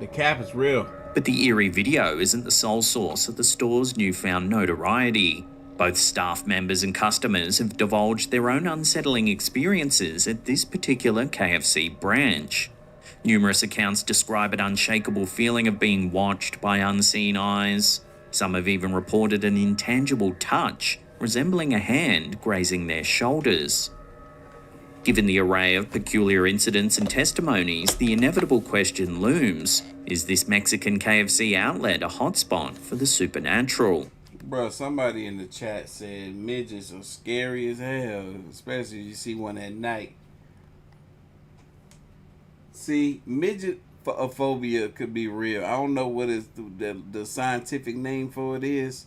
The cap is real. But the eerie video isn't the sole source of the store's newfound notoriety. Both staff members and customers have divulged their own unsettling experiences at this particular KFC branch. Numerous accounts describe an unshakable feeling of being watched by unseen eyes. Some have even reported an intangible touch, resembling a hand grazing their shoulders. Given the array of peculiar incidents and testimonies, the inevitable question looms: is this Mexican KFC outlet a hotspot for the supernatural? Bro, somebody in the chat said midgets are scary as hell, especially if you see one at night. See, midget phobia could be real. I don't know what is the scientific name for it is,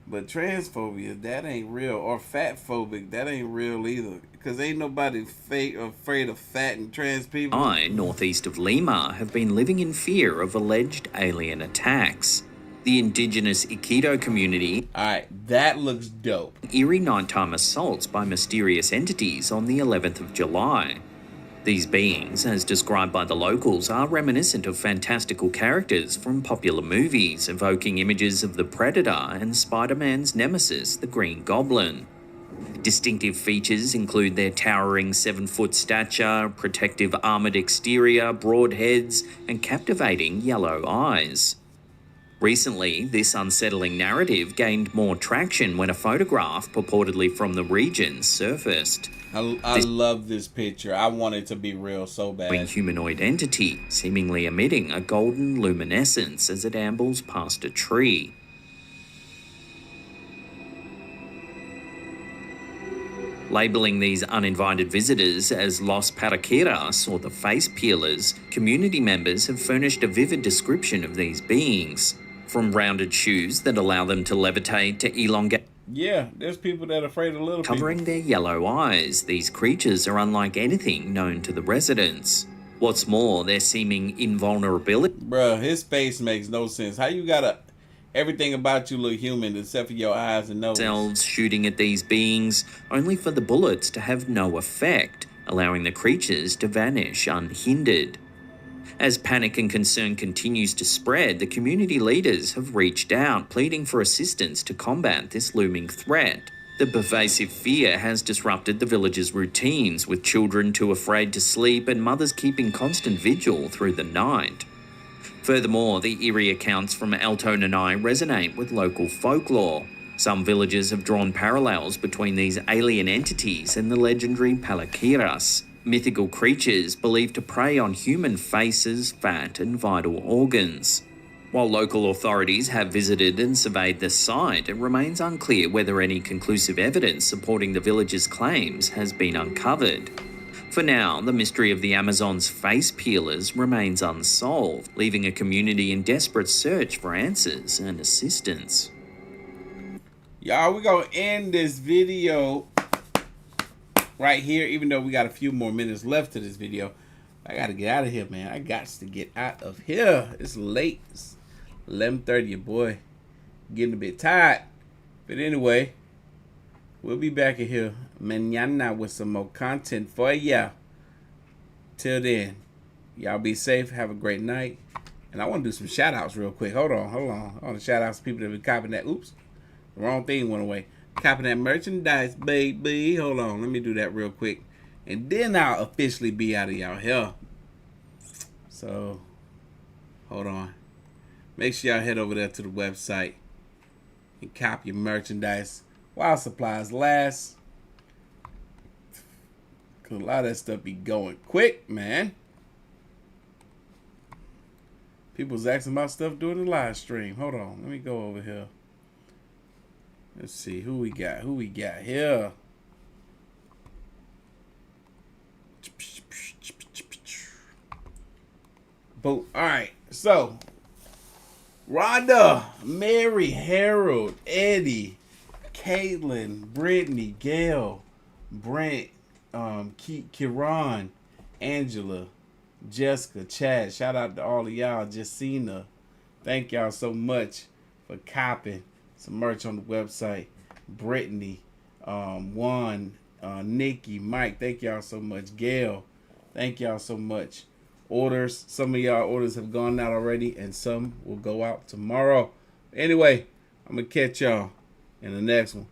but transphobia, that ain't real. Or fat phobic, that ain't real either. Because ain't nobody afraid of fat and trans people. Northeast of Lima, have been living in fear of alleged alien attacks. The indigenous Iquitos community, alright, that looks dope. Eerie nighttime assaults by mysterious entities on the 11th of July. These beings, as described by the locals, are reminiscent of fantastical characters from popular movies, evoking images of the Predator and Spider-Man's nemesis, the Green Goblin. Distinctive features include their towering 7-foot stature, protective armoured exterior, broad heads, and captivating yellow eyes. Recently, this unsettling narrative gained more traction when a photograph purportedly from the region surfaced. I love this picture. I want it to be real so bad. A humanoid entity, seemingly emitting a golden luminescence as it ambles past a tree. Labelling these uninvited visitors as Los Paraqueras, or the face peelers, community members have furnished a vivid description of these beings. From rounded shoes that allow them to levitate to elongate. Yeah, there's people that are afraid of little covering people. Their yellow eyes, these creatures are unlike anything known to the residents. What's more, their seeming invulnerability. Bruh, his face makes no sense. How you gotta... Everything about you look human except for your eyes and nose. Themselves shooting at these beings, only for the bullets to have no effect, allowing the creatures to vanish unhindered. As panic and concern continues to spread, the community leaders have reached out, pleading for assistance to combat this looming threat. The pervasive fear has disrupted the village's routines, with children too afraid to sleep and mothers keeping constant vigil through the night. Furthermore, the eerie accounts from Alto Nanai resonate with local folklore. Some villagers have drawn parallels between these alien entities and the legendary Paraqueras, mythical creatures believed to prey on human faces, fat, and vital organs. While local authorities have visited and surveyed the site, it remains unclear whether any conclusive evidence supporting the village's claims has been uncovered. For now, the mystery of the Amazon's face peelers remains unsolved, leaving a community in desperate search for answers and assistance. Y'all, we're going to end this video right here, even though we got a few more minutes left to this video. I got to get out of here, man. I got to get out of here. It's late. It's 11:30, boy. Getting a bit tired. But anyway, we'll be back in here mañana with some more content for ya. Till then, y'all be safe. Have a great night. And I want to do some shout outs real quick. Hold on. I want to shout out to people that have been copying that. Oops. The wrong thing went away. Copying that merchandise, baby. Hold on. Let me do that real quick. And then I'll officially be out of y'all here. So, hold on. Make sure y'all head over there to the website and copy your merchandise while supplies last. Cause a lot of that stuff be going quick, man. People's asking about stuff during the live stream. Hold on, let me go over here. Let's see who we got. Who we got here? Boom. All right. So, Rhonda, Mary, Harold, Eddie, Caitlin, Brittany, Gail, Brent, Kiran, Angela, Jessica, Chad. Shout out to all of y'all. Jessina. Thank y'all so much for copying some merch on the website. Brittany, Juan, Nikki, Mike. Thank y'all so much. Gail. Thank y'all so much. Orders. Some of y'all orders have gone out already, and some will go out tomorrow. Anyway, I'm going to catch y'all in the next one.